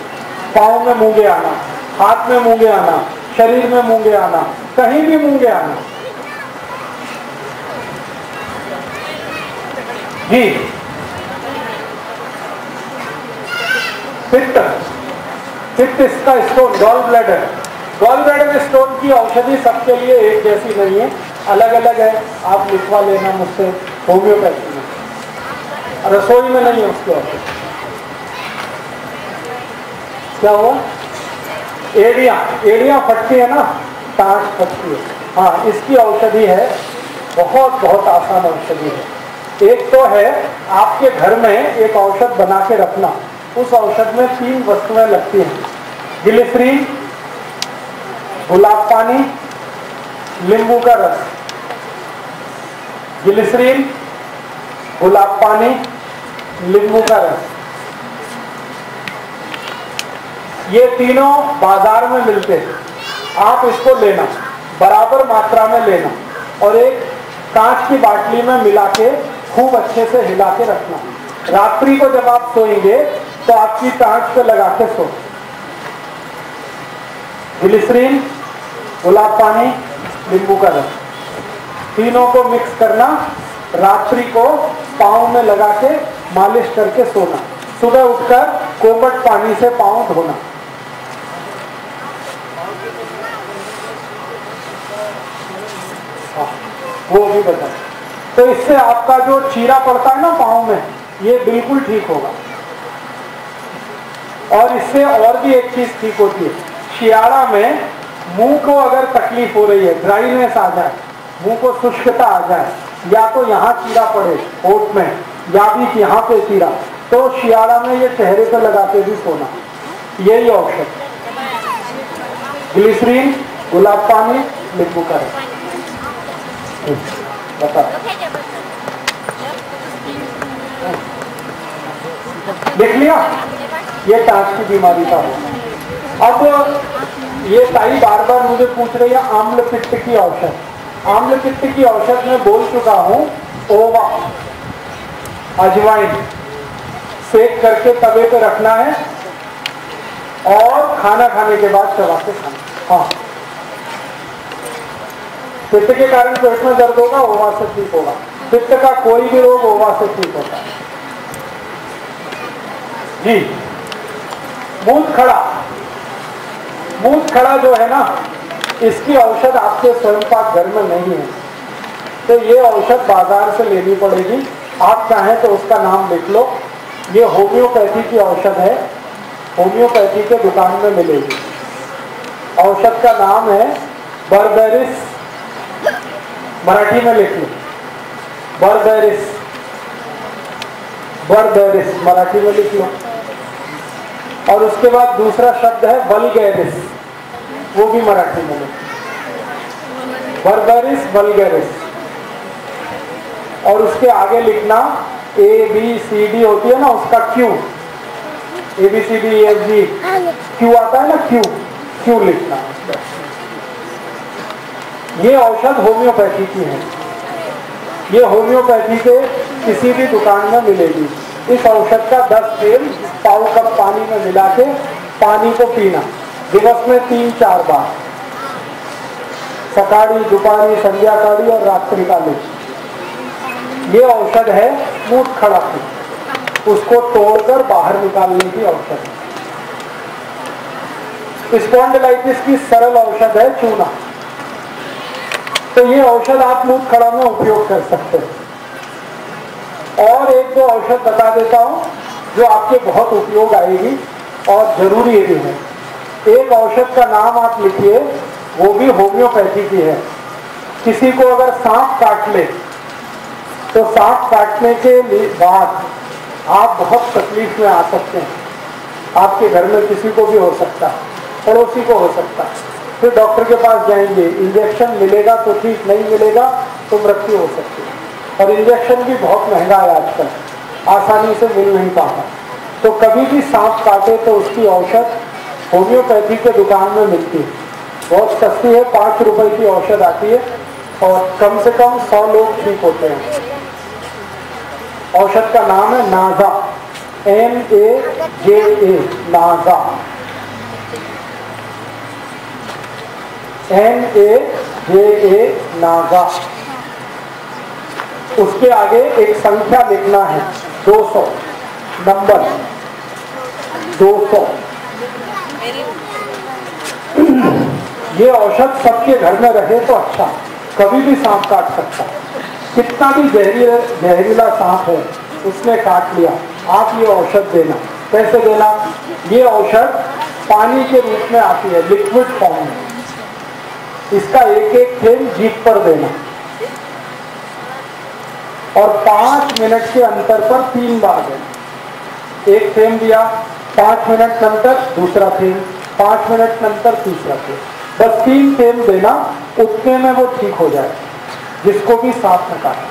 पाँव में मूंगे आना, हाथ में मूंगे आना, शरीर में मूंगे आना, कहीं भी मूंगे आना। जी, पित्त, पित्त इसका stone, gallbladder. Gallbladder stone की औषधि सबके लिए एक जैसी नहीं है, अलग अलग है। आप लिखवा लेना मुझसे, होम्योपैथी में, रसोई में नहीं है उसकी औषधि। क्या हुआ? एड़ियां फटती है ना, टाँट फटती है, हाँ, इसकी औषधि है। बहुत बहुत आसान औषधि है। एक तो है आपके घर में एक औषध बना के रखना, उस औषध में 3 वस्तुएं लगती हैं, ग्लिसरीन, गुलाब पानी, नींबू का रस। ग्लिसरीन, गुलाब पानी, नींबू का रस, ये तीनों बाजार में मिलते हैं। आप इसको लेना, बराबर मात्रा में लेना, और एक कांच की बाटली में मिला के खूब अच्छे से हिला के रखना। रात्रि को जब आप सोएंगे तो आपकी टाँच पे लगा के सो। ग्लिसरीन, गुलाब पानी, नींबू का रस, तीनों को मिक्स करना, रात्रि को पाँव में लगा के मालिश करके सोना। सुबह उठकर कोमट पानी से पाँव धोना। वो भी बता। तो इससे आपका जो चीरा पड़ता है ना पाँव में, ये बिल्कुल ठीक होगा। और इससे और भी एक चीज ठीक होती है, शियाड़ा में मुंह को अगर तकलीफ हो रही है, ड्राइनेस आ जाए, मुंह को शुष्कता आ जाए, या तो यहाँ चीरा पड़े होठ में, या भी यहाँ पे चीरा, तो शियाड़ा में ये चेहरे पे लगा के भी सोना। यही औषध, ग्लिसरीन, गुलाब पानी, नींबू का रस। बता, देख लिया? ये टाँच की बीमारी का हो। अब ये ताई बार बार मुझे पूछ रही है आम्ल पित्त की औषध। आम्ल पित्त की औषध में बोल चुका हूं, ओवा, अजवाइन सेक करके तवे पे रखना है और खाना खाने के बाद चबा के खाना। हाँ, पित्त के कारण पेट में दर्द होगा, ओवा से ठीक होगा। पित्त का कोई भी रोग ओवा से ठीक होता है। जी, मूत खड़ा, मूत खड़ा जो है ना, इसकी औषध आपके स्वयं पाक घर में नहीं है, तो ये औषध बाजार से लेनी पड़ेगी। आप चाहें तो उसका नाम लिख लो। ये होम्योपैथी की औषध है, होम्योपैथी के दुकान में मिलेगी। औषध का नाम है बर्बेरिस, मराठी में लिख लो, बर्बेरिस, बर्बेरिस मराठी में लिख लो। और उसके बाद दूसरा शब्द है वल्गैरिस, वो भी मराठी में लिख, बर्बेरिस वल्गैरिस। और उसके आगे लिखना ABCD होती है ना, उसका Q, ABCD EFG, Q आता है ना, Q लिखना। ये औषध होम्योपैथी की है, ये होम्योपैथी के किसी भी दुकान में मिलेगी। इस औषध का 10 एम पाव कप पानी में मिला के पानी को पीना, दिवस में 3-4 बार, सकाळी, दोपहरी, संध्याकाळी और रात्रि काली। ये औषध है मूत खड़ा की, उसको तोड़कर बाहर निकालने की औषध है। स्पॉन्डिलाइटिस की सरल औषध है चूना। तो ये औषध आप मूत खड़ा में उपयोग कर सकते हैं। और एक दो औषध बता देता हूँ जो आपके बहुत उपयोग आएगी और जरूरी भी है। एक औषध का नाम आप लिखिए, वो भी होम्योपैथी की है। किसी को अगर सांप काट ले तो सांप काटने के बाद आप बहुत तकलीफ में आ सकते हैं। आपके घर में किसी को भी हो सकता है, पड़ोसी को हो सकता है। फिर डॉक्टर के पास जाएंगे, इंजेक्शन मिलेगा तो ठीक, नहीं मिलेगा तो मृत्यु हो सकती है। और इंजेक्शन भी बहुत महंगा है आजकल, आसानी से मिल नहीं पाता। तो कभी भी सांप काटे तो उसकी औषध होम्योपैथी के दुकान में मिलती है, बहुत सस्ती है, 5 रुपए की औषध आती है और कम से कम 100 लोग ठीक होते हैं। औषध का नाम है नाजा, NAJA, नाजा, NAJA, नाजा। उसके आगे एक संख्या लिखना है, 200, नंबर 200। ये औषध सबके घर में रहे तो अच्छा, कभी भी सांप काट सकता है। कितना भी जहरीला सांप है उसने काट लिया, आप ये औषध देना। कैसे देना? ये औषध पानी के रूप में आती है, लिक्विड फॉर्म में। इसका एक एक थेल जीभ पर देना और 5 मिनट के अंतर पर 3 बार देना। एक थेल दिया, 5 मिनट अंतर दूसरा थेल, 5 मिनट अंतर तीसरा थेल, बस 3 थेल देना। उतने में वो ठीक हो जाए, जिसको भी सांप ने काटा।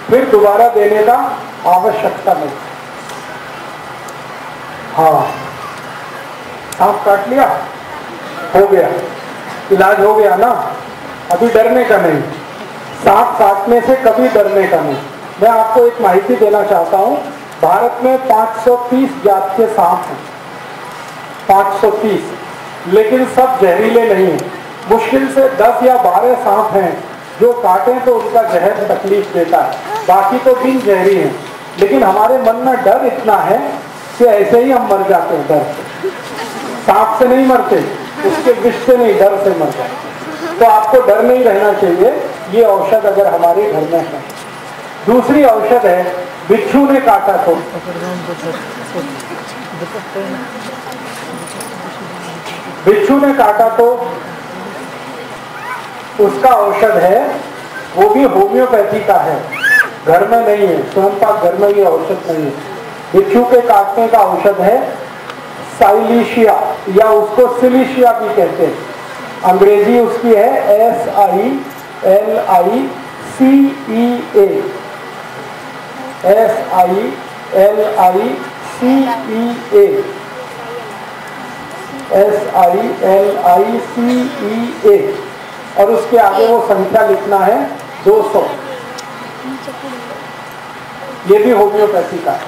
फिर दोबारा देने का आवश्यकता नहीं। हाँ, सांप काट लिया, हो गया, इलाज हो गया ना। अभी डरने का नहीं, सांप काटने से कभी डरने का नहीं। मैं आपको एक माहिती देना चाहता हूँ, भारत में 530 जात के सांप हैं, 530, लेकिन सब जहरीले नहीं हैं। मुश्किल से 10 या 12 सांप हैं जो काटें तो उनका जहर तकलीफ देता है, बाकी तो बिन जहरी हैं। लेकिन हमारे मन में डर इतना है कि ऐसे ही हम मर जाते हैं डर से। सांप से नहीं मरते, उसके विष से नहीं, डर से मर जाते। तो आपको डर नहीं रहना चाहिए, ये औषध अगर हमारे घर में है। दूसरी औषध है, बिच्छू ने काटा तो। बिच्छू ने काटा तो उसका औषध है, वो भी होम्योपैथी का है, घर में नहीं है, स्वयं का घर में ये औषध नहीं है। बिच्छू के काटने का औषध है साइलिशिया, या उसको सिलिशिया भी कहते हैं। अंग्रेजी उसकी है SILICEA, SILICEA, और उसके आगे वो संख्या लिखना है 200। ये भी होम्योपैथी का है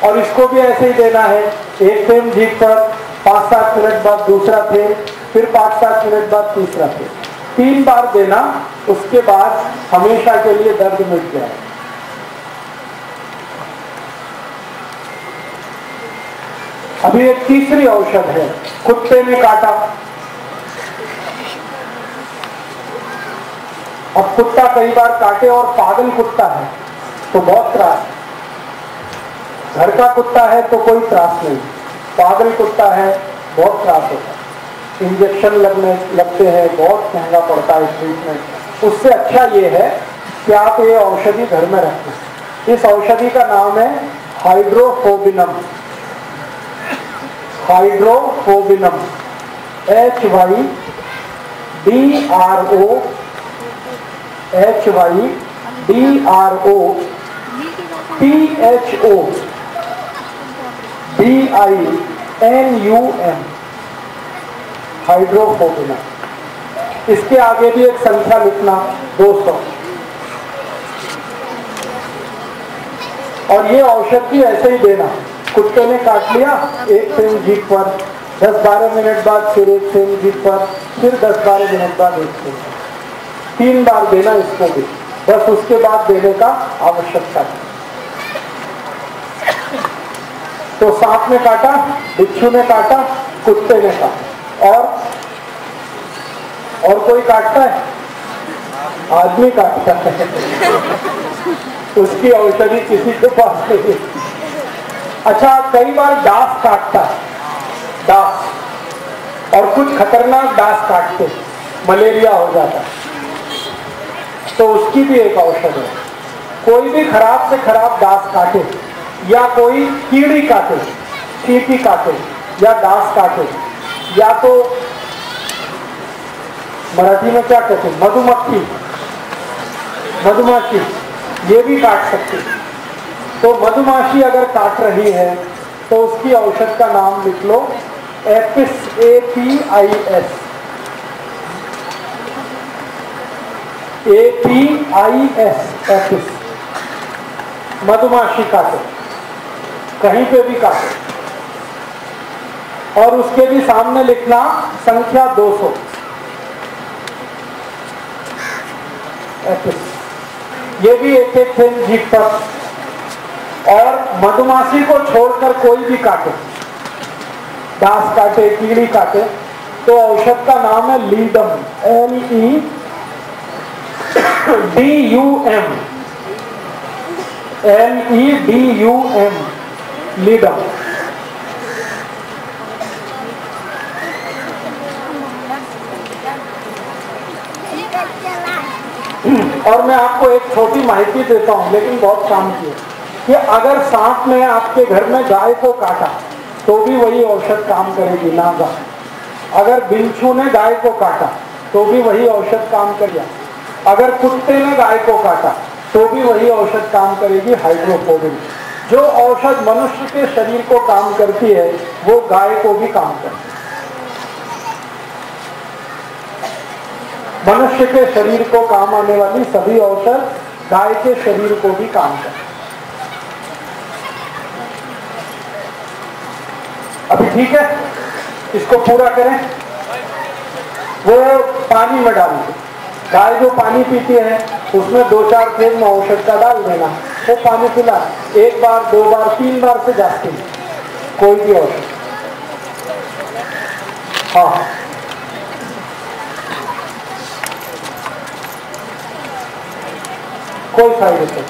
और इसको भी ऐसे ही देना है। एक थेल जीभ पर, 5-7 मिनट बाद दूसरा थेल, फिर 5-7 मिनट बाद तीसरा थेल, 3 बार देना। उसके बाद हमेशा के लिए दर्द मिट जाए। अभी एक तीसरी औषध है, कुत्ते ने काटा। अब कुत्ता कई बार काटे और पागल कुत्ता है तो बहुत त्रास। घर का कुत्ता है तो कोई त्रास नहीं, पागल कुत्ता है बहुत त्रास होता है, इंजेक्शन लगते हैं, बहुत महंगा पड़ता है ट्रीटमेंट। उससे अच्छा ये है कि आप ये औषधि घर में रखें। इस औषधि का नाम है हाइड्रोफोबिनम। हाइड्रोफोबिनम, HYDROPHOBINUM, हाइड्रोफोबिनम। इसके आगे भी एक संख्या लिखना, 200। और ये औषध भी ऐसे ही देना। कुत्ते ने काट लिया, एक थेल जीभ पर, 10-12 मिनट बाद फिर एक थेल जीभ पर, फिर 10-12 मिनट बाद एक थेल, 3 बार देना इसको भी, बस उसके बाद देने का आवश्यकता है। तो सांप ने काटा, बिच्छू ने काटा, कुत्ते ने काटा, और कोई काटता है? आदमी काटता है उसकी औषधि किसी के पास नहीं। अच्छा, कई बार डांस काटता है, डांस, और कुछ खतरनाक डांस काटते, मलेरिया हो जाता है, तो उसकी भी एक औषध है। कोई भी खराब से खराब डांस काटे, या कोई कीड़ी काटे, चींटी काटे, या डांस काटे, या तो मराठी में क्या कहते हैं, मधुमक्खी, मधुमाखी, ये भी काट सकते। तो मधुमाखी अगर काट रही है तो उसकी औषध का नाम लिख लो, एपिस, APIS, APIS, एपिस। मधुमाखी काटे, कहीं पे भी काटे, और उसके भी सामने लिखना संख्या 200, एपिस। ये भी एक एक दिन जीप पर। और मधुमाखी को छोड़कर कोई भी काटे, डांस काटे, कीड़ी काटे, तो औषध का नाम है लीडम, LEDUM, लीडम। और मैं आपको एक छोटी माहिती देता हूं, लेकिन बहुत काम की है, कि अगर सांप ने आपके घर में गाय को काटा तो भी वही औषध काम करेगी, नागा। अगर बिच्छू ने गाय को काटा तो भी वही औषध काम करेगा। अगर कुत्ते ने गाय को काटा तो भी वही औषध काम करेगी, हाइड्रोफोबिन। जो औषध मनुष्य के शरीर को काम करती है वो गाय को भी काम करती है। मनुष्य के शरीर को काम आने वाली सभी औषध गाय के शरीर को भी काम करती है। अभी ठीक है, इसको पूरा करें। वो पानी में डाल दो, गाय जो पानी पीती है उसमें 2-4 फेर औषध का डाल देना, वो पानी पिला, 1 बार 2 बार 3 बार से जाती है कोई भी औषध। हाँ, कोई साइड इफेक्ट।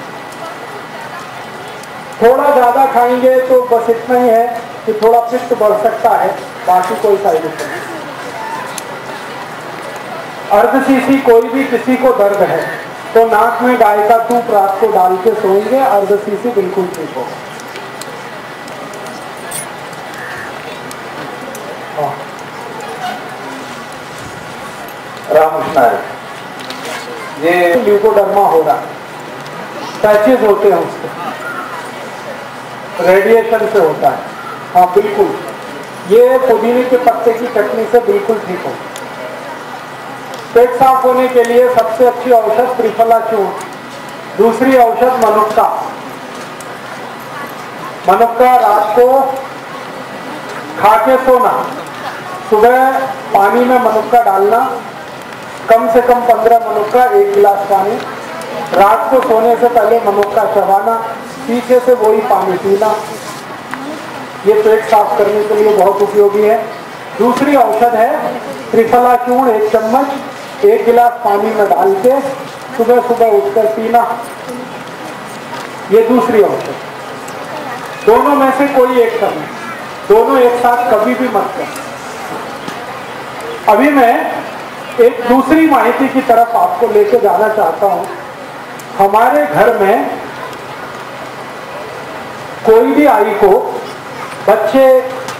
थोड़ा ज्यादा खाएंगे तो बस इतना ही है कि थोड़ा पित्त बढ़ सकता है, बाकी कोई साइड इफेक्ट नहीं। अर्धशीशी, कोई भी किसी को दर्द है तो नाक में गाय का दूध रात को डाल के सोएंगे, अर्धशीशी बिल्कुल ठीक होगा। रामकृष्ण, ये ल्यूकोडर्मा हो रहा है, पैचेज होते हैं उसके, रेडिएशन से होता है। हाँ बिल्कुल, ये पुदीने के पत्ते की चटनी से बिल्कुल ठीक हो। पेट साफ होने के लिए सबसे अच्छी औषध त्रिफला चूर्ण, दूसरी औषध मनुक्का। मनुक्का रात को खा के सोना, सुबह पानी में मनुक्का डालना, कम से कम 15 मनुक्का, 1 गिलास पानी। रात को सोने से पहले मनुक्का चबाना, पीछे से वही पानी पीना। ये पेट साफ करने के लिए बहुत उपयोगी है। दूसरी औषध है त्रिफला चूर्ण, 1 चम्मच 1 गिलास पानी में डाल के सुबह सुबह उठकर पीना। ये दूसरी औषध। दोनों में से कोई एक करना, दोनों एक साथ कभी भी मत कर। अभी मैं एक दूसरी माहिती की तरफ आपको लेके जाना चाहता हूं। हमारे घर में कोई भी आई को बच्चे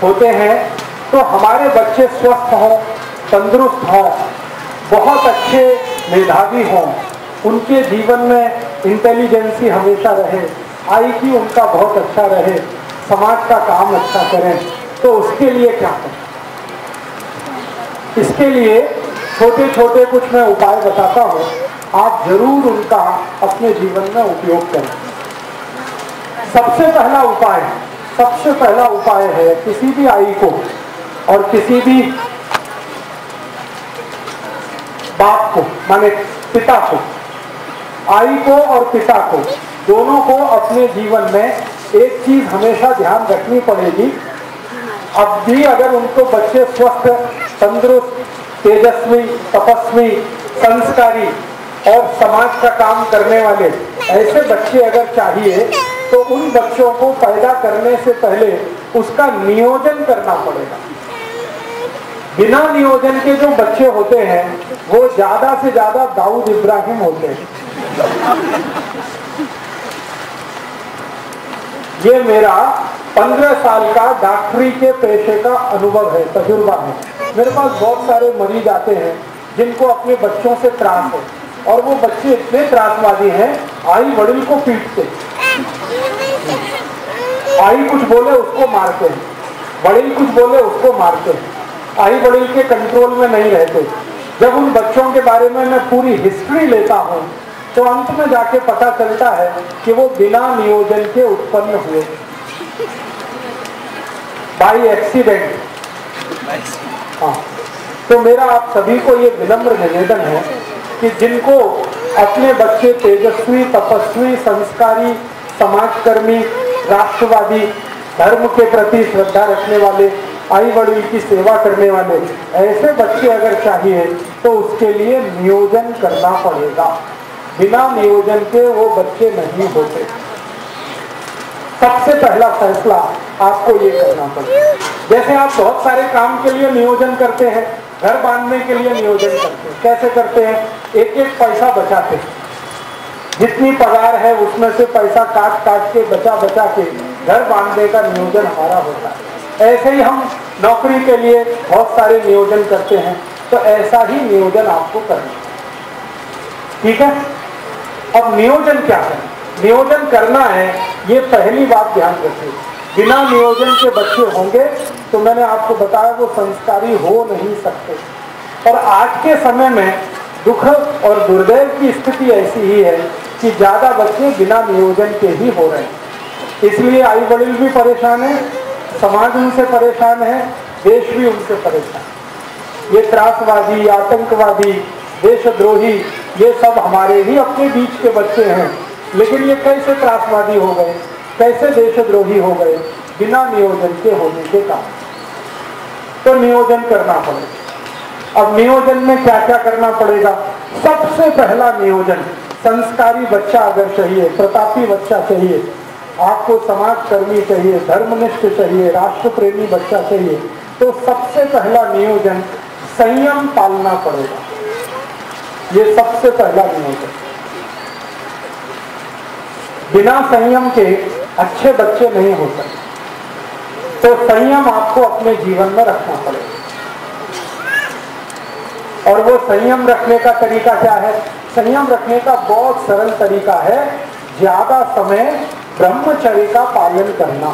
होते हैं तो हमारे बच्चे स्वस्थ हों, तंदुरुस्त हों, बहुत अच्छे मेधावी हों, उनके जीवन में इंटेलिजेंसी हमेशा रहे, IQ उनका बहुत अच्छा रहे, समाज का काम अच्छा करें, तो उसके लिए क्या करें? इसके लिए छोटे छोटे कुछ मैं उपाय बताता हूँ, आप जरूर उनका अपने जीवन में उपयोग करें। सबसे पहला उपाय है किसी भी आई को और किसी भी बाप को, माने पिता को, आई को और पिता को, दोनों को अपने जीवन में एक चीज हमेशा ध्यान रखनी पड़ेगी। अब भी अगर उनको बच्चे स्वस्थ, तंदुरुस्त, तेजस्वी, तपस्वी, संस्कारी और समाज का काम करने वाले ऐसे बच्चे अगर चाहिए तो उन बच्चों को पैदा करने से पहले उसका नियोजन करना पड़ेगा। बिना नियोजन के जो बच्चे होते हैं वो ज्यादा से ज्यादा दाऊद इब्राहिम होते हैं। ये मेरा 15 साल का डॉक्टरी के पेशे का अनुभव है, तजुर्बा है। मेरे पास बहुत सारे मरीज आते हैं जिनको अपने बच्चों से त्रास है और वो बच्चे इतने त्रासवादी हैं, आई वड़िल को पीटते, आई कुछ बोले उसको मारते हैं, वड़िल कुछ बोले उसको मारते हैं, आई वड़िल के कंट्रोल में नहीं रहते। जब उन बच्चों के बारे में मैं पूरी हिस्ट्री लेता हूँ तो अंत में जाके पता चलता है कि वो बिना नियोजन के उत्पन्न हुए, बाई एक्सीडेंट। हाँ, तो मेरा आप सभी को ये विनम्र निवेदन है कि जिनको अपने बच्चे तेजस्वी, तपस्वी, संस्कारी, समाजकर्मी, राष्ट्रवादी, धर्म के प्रति श्रद्धा रखने वाले, आई वड़िल की सेवा करने वाले ऐसे बच्चे अगर चाहिए तो उसके लिए नियोजन करना पड़ेगा। बिना नियोजन के वो बच्चे नहीं होते। सबसे पहला फैसला आपको ये करना पड़ेगा। जैसे आप बहुत सारे काम के लिए नियोजन करते हैं, घर बांधने के लिए नियोजन करते हैं। कैसे करते हैं? एक एक पैसा बचाते हैं, जितनी पगार है उसमें से पैसा काट काट के बचा बचा के घर बांधने का नियोजन हमारा होता है। ऐसे ही हम नौकरी के लिए बहुत सारे नियोजन करते हैं, तो ऐसा ही नियोजन आपको करना है। ठीक है? अब नियोजन क्या है? नियोजन करना है, ये पहली बात ध्यान रखिए। बिना नियोजन के बच्चे होंगे तो मैंने आपको बताया वो संस्कारी हो नहीं सकते। और आज के समय में दुख और दुर्दैव की स्थिति ऐसी ही है कि ज्यादा बच्चे बिना नियोजन के ही हो रहे हैं। इसलिए आई वड़िल भी परेशान है, समाज उनसे परेशान है, देश भी उनसे परेशान है। ये त्रासवादी, आतंकवादी, देशद्रोही, ये सब हमारे ही अपने बीच के बच्चे हैं। लेकिन ये कैसे त्रासवादी हो गए, कैसे देशद्रोही हो गए? बिना नियोजन के होने के कारण। तो नियोजन करना पड़ेगा। अब नियोजन में क्या क्या करना पड़ेगा? सबसे पहला नियोजन, संस्कारी बच्चा अगर चाहिए, प्रतापी बच्चा चाहिए, आपको समाजकर्मी चाहिए, धर्मनिष्ठ चाहिए, राष्ट्र प्रेमी बच्चा चाहिए, तो सबसे पहला नियोजन संयम पालना पड़ेगा। ये सबसे पहला नियोजन। बिना संयम के अच्छे बच्चे नहीं हो सकते। तो संयम आपको अपने जीवन में रखना पड़ेगा। और वो संयम रखने का तरीका क्या है? संयम रखने का बहुत सरल तरीका है, ज्यादा समय ब्रह्मचर्य का पालन करना।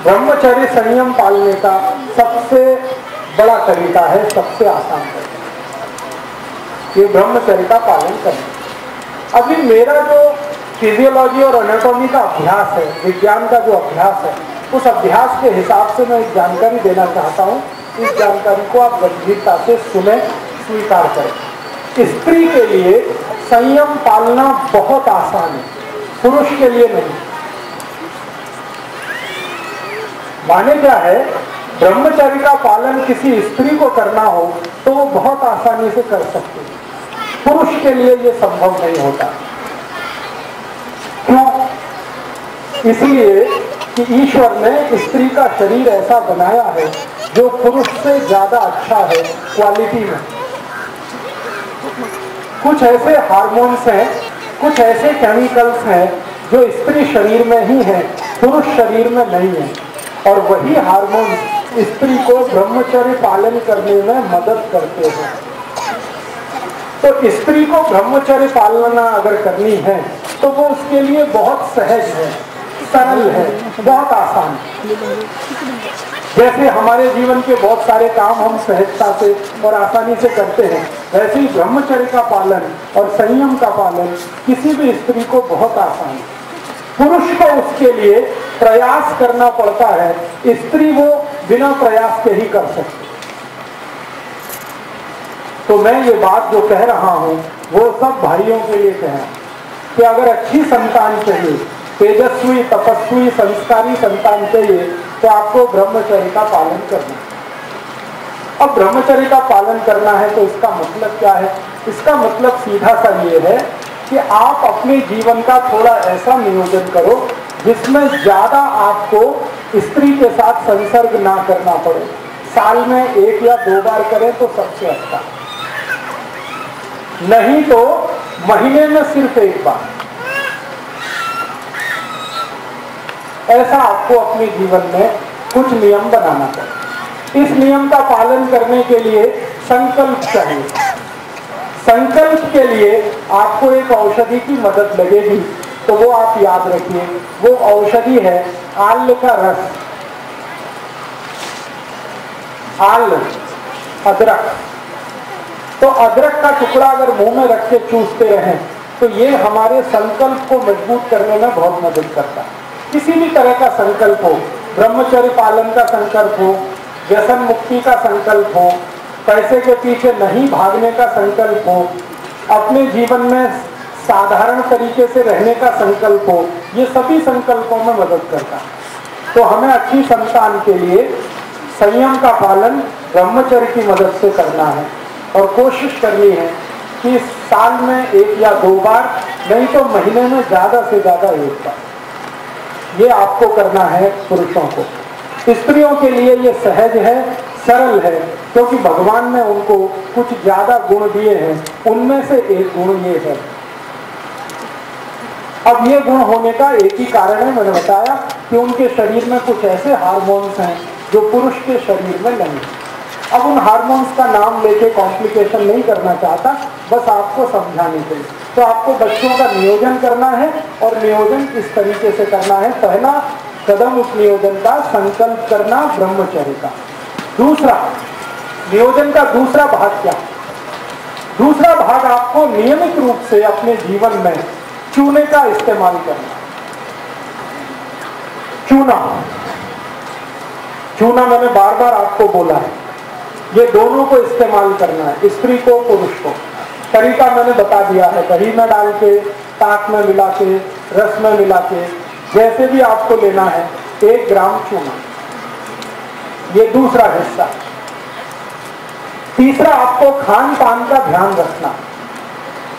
ब्रह्मचर्य संयम पालने का सबसे बड़ा तरीका है, सबसे आसान तरीका ये ब्रह्मचर्य का पालन करना। अभी मेरा जो फिजियोलॉजी और एनाटॉमी का अभ्यास है, विज्ञान का जो अभ्यास है, उस अभ्यास के हिसाब से मैं एक जानकारी देना चाहता हूँ। इस जानकारी को आप गंभीरता से सुने, स्वीकार करें। स्त्री के लिए संयम पालना बहुत आसान है, पुरुष के लिए नहीं। माने क्या है? ब्रह्मचर्य का पालन किसी स्त्री को करना हो तो वो बहुत आसानी से कर सकती है, पुरुष के लिए ये संभव नहीं होता। क्यों? इसलिए कि ईश्वर ने स्त्री का शरीर ऐसा बनाया है जो पुरुष से ज्यादा अच्छा है क्वालिटी में। कुछ ऐसे हार्मोन्स हैं, कुछ ऐसे केमिकल्स हैं जो स्त्री शरीर में ही है, पुरुष शरीर में नहीं है। और वही हार्मोन स्त्री को ब्रह्मचर्य पालन करने में मदद करते हैं। तो स्त्री को ब्रह्मचर्य पालना अगर करनी है तो वो उसके लिए बहुत सहज है, सरल है, बहुत आसान है। जैसे हमारे जीवन के बहुत सारे काम हम सहजता से और आसानी से करते हैं, वैसे ही ब्रह्मचर्य का पालन और संयम का पालन किसी भी स्त्री को बहुत आसान है। पुरुष को उसके लिए प्रयास करना पड़ता है, स्त्री वो बिना प्रयास के ही कर सकती। तो मैं ये बात जो कह रहा हूँ वो सब भाइयों के लिए कह रहा हूँ कि अगर अच्छी संतान चाहिए, तेजस्वी, तपस्वी, संस्कारी संतान चाहिए तो आपको ब्रह्मचर्य का पालन करना। अब ब्रह्मचर्य का पालन करना है तो इसका मतलब क्या है? इसका मतलब सीधा सा ये है कि आप अपने जीवन का थोड़ा ऐसा नियोजन करो जिसमें ज्यादा आपको स्त्री के साथ संसर्ग ना करना पड़े। साल में 1 या 2 बार करें तो सबसे अच्छा, नहीं तो महीने में सिर्फ 1 बार। ऐसा आपको अपने जीवन में कुछ नियम बनाना चाहिए। इस नियम का पालन करने के लिए संकल्प चाहिए। संकल्प के लिए आपको एक औषधि की मदद लगेगी, तो वो आप याद रखिए। वो औषधि है आल का रस, आल, अदरक। तो अदरक का टुकड़ा अगर मुंह में रख के चूसते रहें तो ये हमारे संकल्प को मजबूत करने में बहुत मदद करता है। किसी भी तरह का संकल्प हो, ब्रह्मचर्य पालन का संकल्प हो, व्यसन मुक्ति का संकल्प हो, पैसे के पीछे नहीं भागने का संकल्प हो, अपने जीवन में साधारण तरीके से रहने का संकल्प हो, ये सभी संकल्पों में मदद करता है। तो हमें अच्छी संतान के लिए संयम का पालन ब्रह्मचर्य की मदद से करना है और कोशिश करनी है कि साल में 1 या 2 बार, नहीं तो महीने में ज्यादा से ज्यादा 1 बार, ये आपको करना है पुरुषों को। स्त्रियों के लिए ये सहज है, सरल है, क्योंकि भगवान ने उनको कुछ ज्यादा गुण दिए हैं, उनमें से एक गुण ये है। अब ये गुण होने का एक ही कारण है, मैंने बताया कि उनके शरीर में कुछ ऐसे हार्मोन्स हैं जो पुरुष के शरीर में नहीं। अब उन हार्मोन्स का नाम लेके कॉम्प्लिकेशन नहीं करना चाहता, बस आपको समझाने के लिए। तो आपको बच्चों का नियोजन करना है और नियोजन इस तरीके से करना है। पहला कदम उस नियोजन का संकल्प करना ब्रह्मचर्य का। दूसरा, नियोजन का दूसरा भाग क्या? दूसरा भाग आपको नियमित रूप से अपने जीवन में चूने का इस्तेमाल करना। चूना, चूना मैंने बार बार आपको बोला है, ये दोनों को इस्तेमाल करना है, स्त्री को पुरुष को। तरीका मैंने बता दिया है, दही में डाल के, ताक में मिला के, रस में मिला के, जैसे भी आपको लेना है। 1 ग्राम चूना, ये दूसरा हिस्सा। तीसरा, आपको खान पान का ध्यान रखना।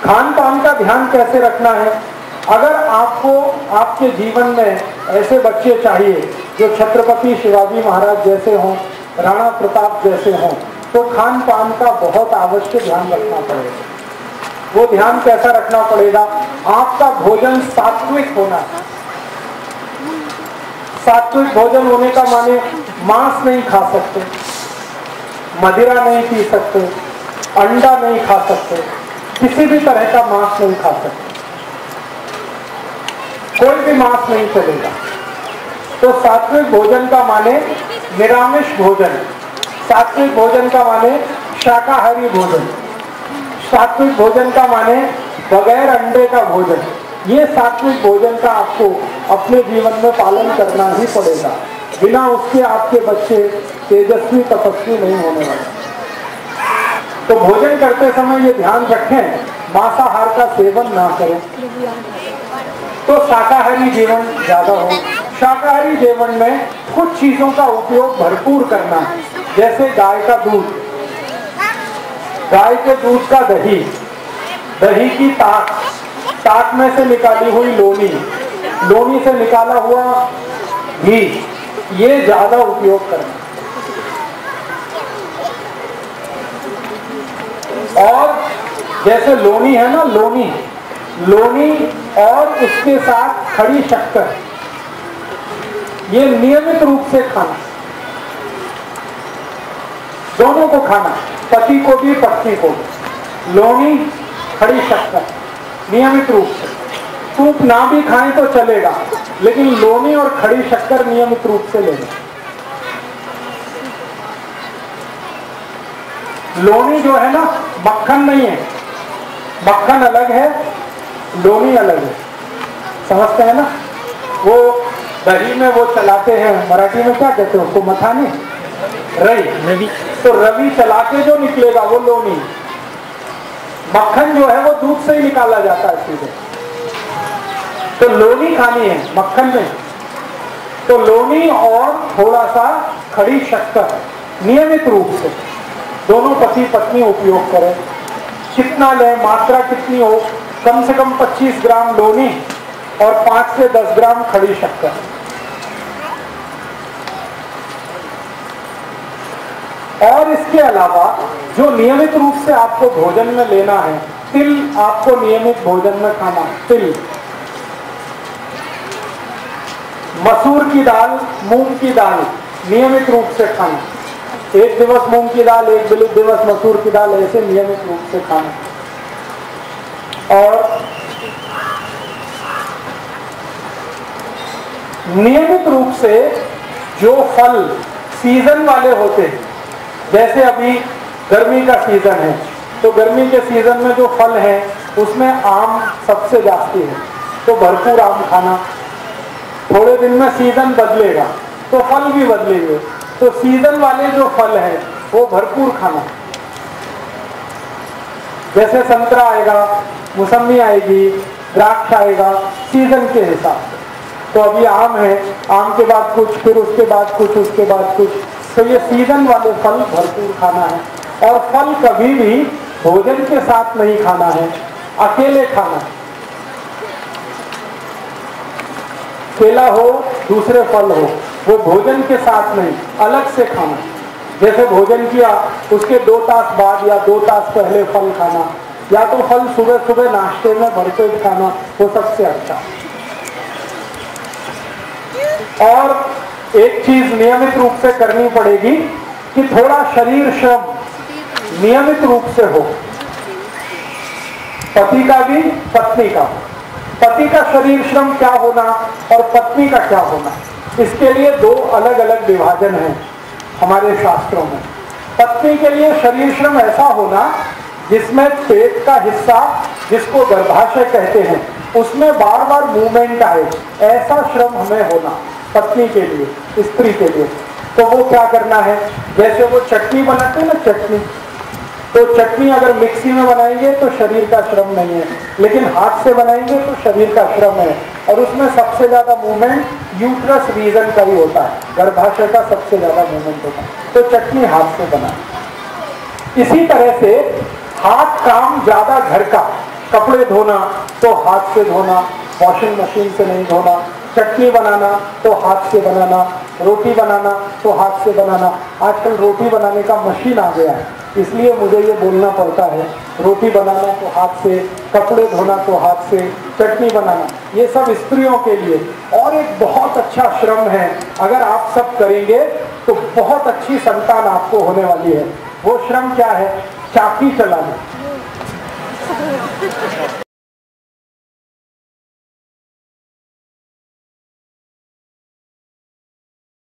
खान पान का ध्यान कैसे रखना है? अगर आपको आपके जीवन में ऐसे बच्चे चाहिए जो छत्रपति शिवाजी महाराज जैसे हों, राणा प्रताप जैसे हों, तो खान पान का बहुत आवश्यक ध्यान रखना पड़ेगा। वो ध्यान कैसा रखना पड़ेगा? आपका भोजन सात्विक होना है। सात्विक भोजन होने का माने मांस नहीं खा सकते, मदिरा नहीं पी सकते, अंडा नहीं खा सकते, किसी भी तरह का मांस नहीं खा सकते, कोई भी मांस नहीं चलेगा। तो सात्विक भोजन का माने निरामिष भोजन, सात्विक भोजन का माने शाकाहारी भोजन, सात्विक भोजन का माने बगैर अंडे का भोजन। ये सात्विक भोजन का आपको अपने जीवन में पालन करना ही पड़ेगा, बिना उसके आपके बच्चे तेजस्वी तपस्वी नहीं होने वाले। तो भोजन करते समय ये ध्यान रखें, मांसाहार का सेवन ना करें, तो शाकाहारी जीवन ज्यादा हो। शाकाहारी जीवन में कुछ चीजों का उपयोग भरपूर करना है, जैसे गाय का दूध, गाय के दूध का दही, दही की ताक, ताक में से निकाली हुई लोनी, लोनी से निकाला हुआ घी, ये ज्यादा उपयोग करना। और जैसे लोनी है ना, लोनी, लोनी और उसके साथ खड़ी शक्कर, ये नियमित रूप से खाना, दोनों को खाना, पति को भी पत्नी को भी। लोनी, खड़ी शक्कर नियमित रूप से। सूप ना भी खाएं तो चलेगा, लेकिन लोनी और खड़ी शक्कर नियमित रूप से लेना। लोनी जो है ना, मक्खन नहीं है, मक्खन अलग है, लोनी अलग है, समझते हैं ना? वो दही में वो चलाते हैं, मराठी में क्या कहते हैं उसको, मथानी, रवी, तो रवी चला के जो निकलेगा वो लोनी। मक्खन जो है वो दूध से ही निकाला जाता है सीधे, तो लोनी खानी है, मक्खन नहीं। तो लोनी और थोड़ा सा खड़ी शक्कर नियमित रूप से, दोनों पति पत्नी उपयोग करें। कितना लें, मात्रा कितनी हो, कम से कम 25 ग्राम लोनी और 5 से 10 ग्राम खड़ी शक्कर। और इसके अलावा जो नियमित रूप से आपको भोजन में लेना है, तिल आपको नियमित भोजन में खाना, तिल, मसूर की दाल, मूंग की दाल नियमित रूप से खाना, एक दिवस मूंग की दाल, एक दिवस मसूर की दाल, ऐसे नियमित रूप से खाना। और नियमित रूप से जो फल सीजन वाले होते हैं, जैसे अभी गर्मी का सीजन है, तो गर्मी के सीजन में जो फल है उसमें आम सबसे जास्ती है, तो भरपूर आम खाना। थोड़े दिन में सीजन बदलेगा तो फल भी बदलेंगे, तो सीजन वाले जो फल हैं वो भरपूर खाना। जैसे संतरा आएगा, मौसमी आएगी, द्राक्ष आएगा, सीजन के हिसाब से। तो अभी आम है, आम के बाद कुछ, फिर उसके बाद कुछ, उसके बाद कुछ, तो ये सीजन वाले फल भरपूर खाना है। और फल कभी भी भोजन के साथ नहीं खाना है, अकेले खाना है। केला हो, दूसरे फल हो, वो भोजन के साथ नहीं, अलग से खाना। जैसे भोजन किया उसके 2 तास बाद या 2 तास पहले फल खाना, या तो फल सुबह सुबह नाश्ते में भरपेट खाना, वो सबसे अच्छा। और एक चीज नियमित रूप से करनी पड़ेगी कि थोड़ा शरीर श्रम नियमित रूप से हो, पति का भी, पत्नी का। पति का शरीर श्रम क्या होना और पत्नी का क्या होना, इसके लिए 2 अलग अलग विभाजन हैं हमारे शास्त्रों में। पत्नी के लिए शरीर श्रम ऐसा होना जिसमें पेट का हिस्सा, जिसको गर्भाशय कहते हैं, उसमें बार बार मूवमेंट आए, ऐसा श्रम हमें होना पत्नी के लिए, स्त्री के लिए। तो वो क्या करना है, जैसे वो चटनी बनाते हैं ना, चटनी, तो चटनी अगर मिक्सी में बनाएंगे तो शरीर का श्रम नहीं है, लेकिन हाथ से बनाएंगे तो शरीर का श्रम है। और उसमें सबसे ज्यादा मूवमेंट यूट्रस रीजन का ही होता है, गर्भाशय का सबसे ज्यादा मूवमेंट होता है, तो चटनी हाथ से बनाए। इसी तरह से हाथ काम ज्यादा घर का, कपड़े धोना तो हाथ से धोना, वॉशिंग मशीन से नहीं धोना, चटनी बनाना तो हाथ से बनाना, रोटी बनाना तो हाथ से बनाना। आजकल रोटी बनाने का मशीन आ गया है, इसलिए मुझे ये बोलना पड़ता है, रोटी बनाना तो हाथ से, कपड़े धोना तो हाथ से, चटनी बनाना, ये सब स्त्रियों के लिए। और एक बहुत अच्छा श्रम है, अगर आप सब करेंगे तो बहुत अच्छी संतान आपको होने वाली है। वो श्रम क्या है, चाकी चलाना।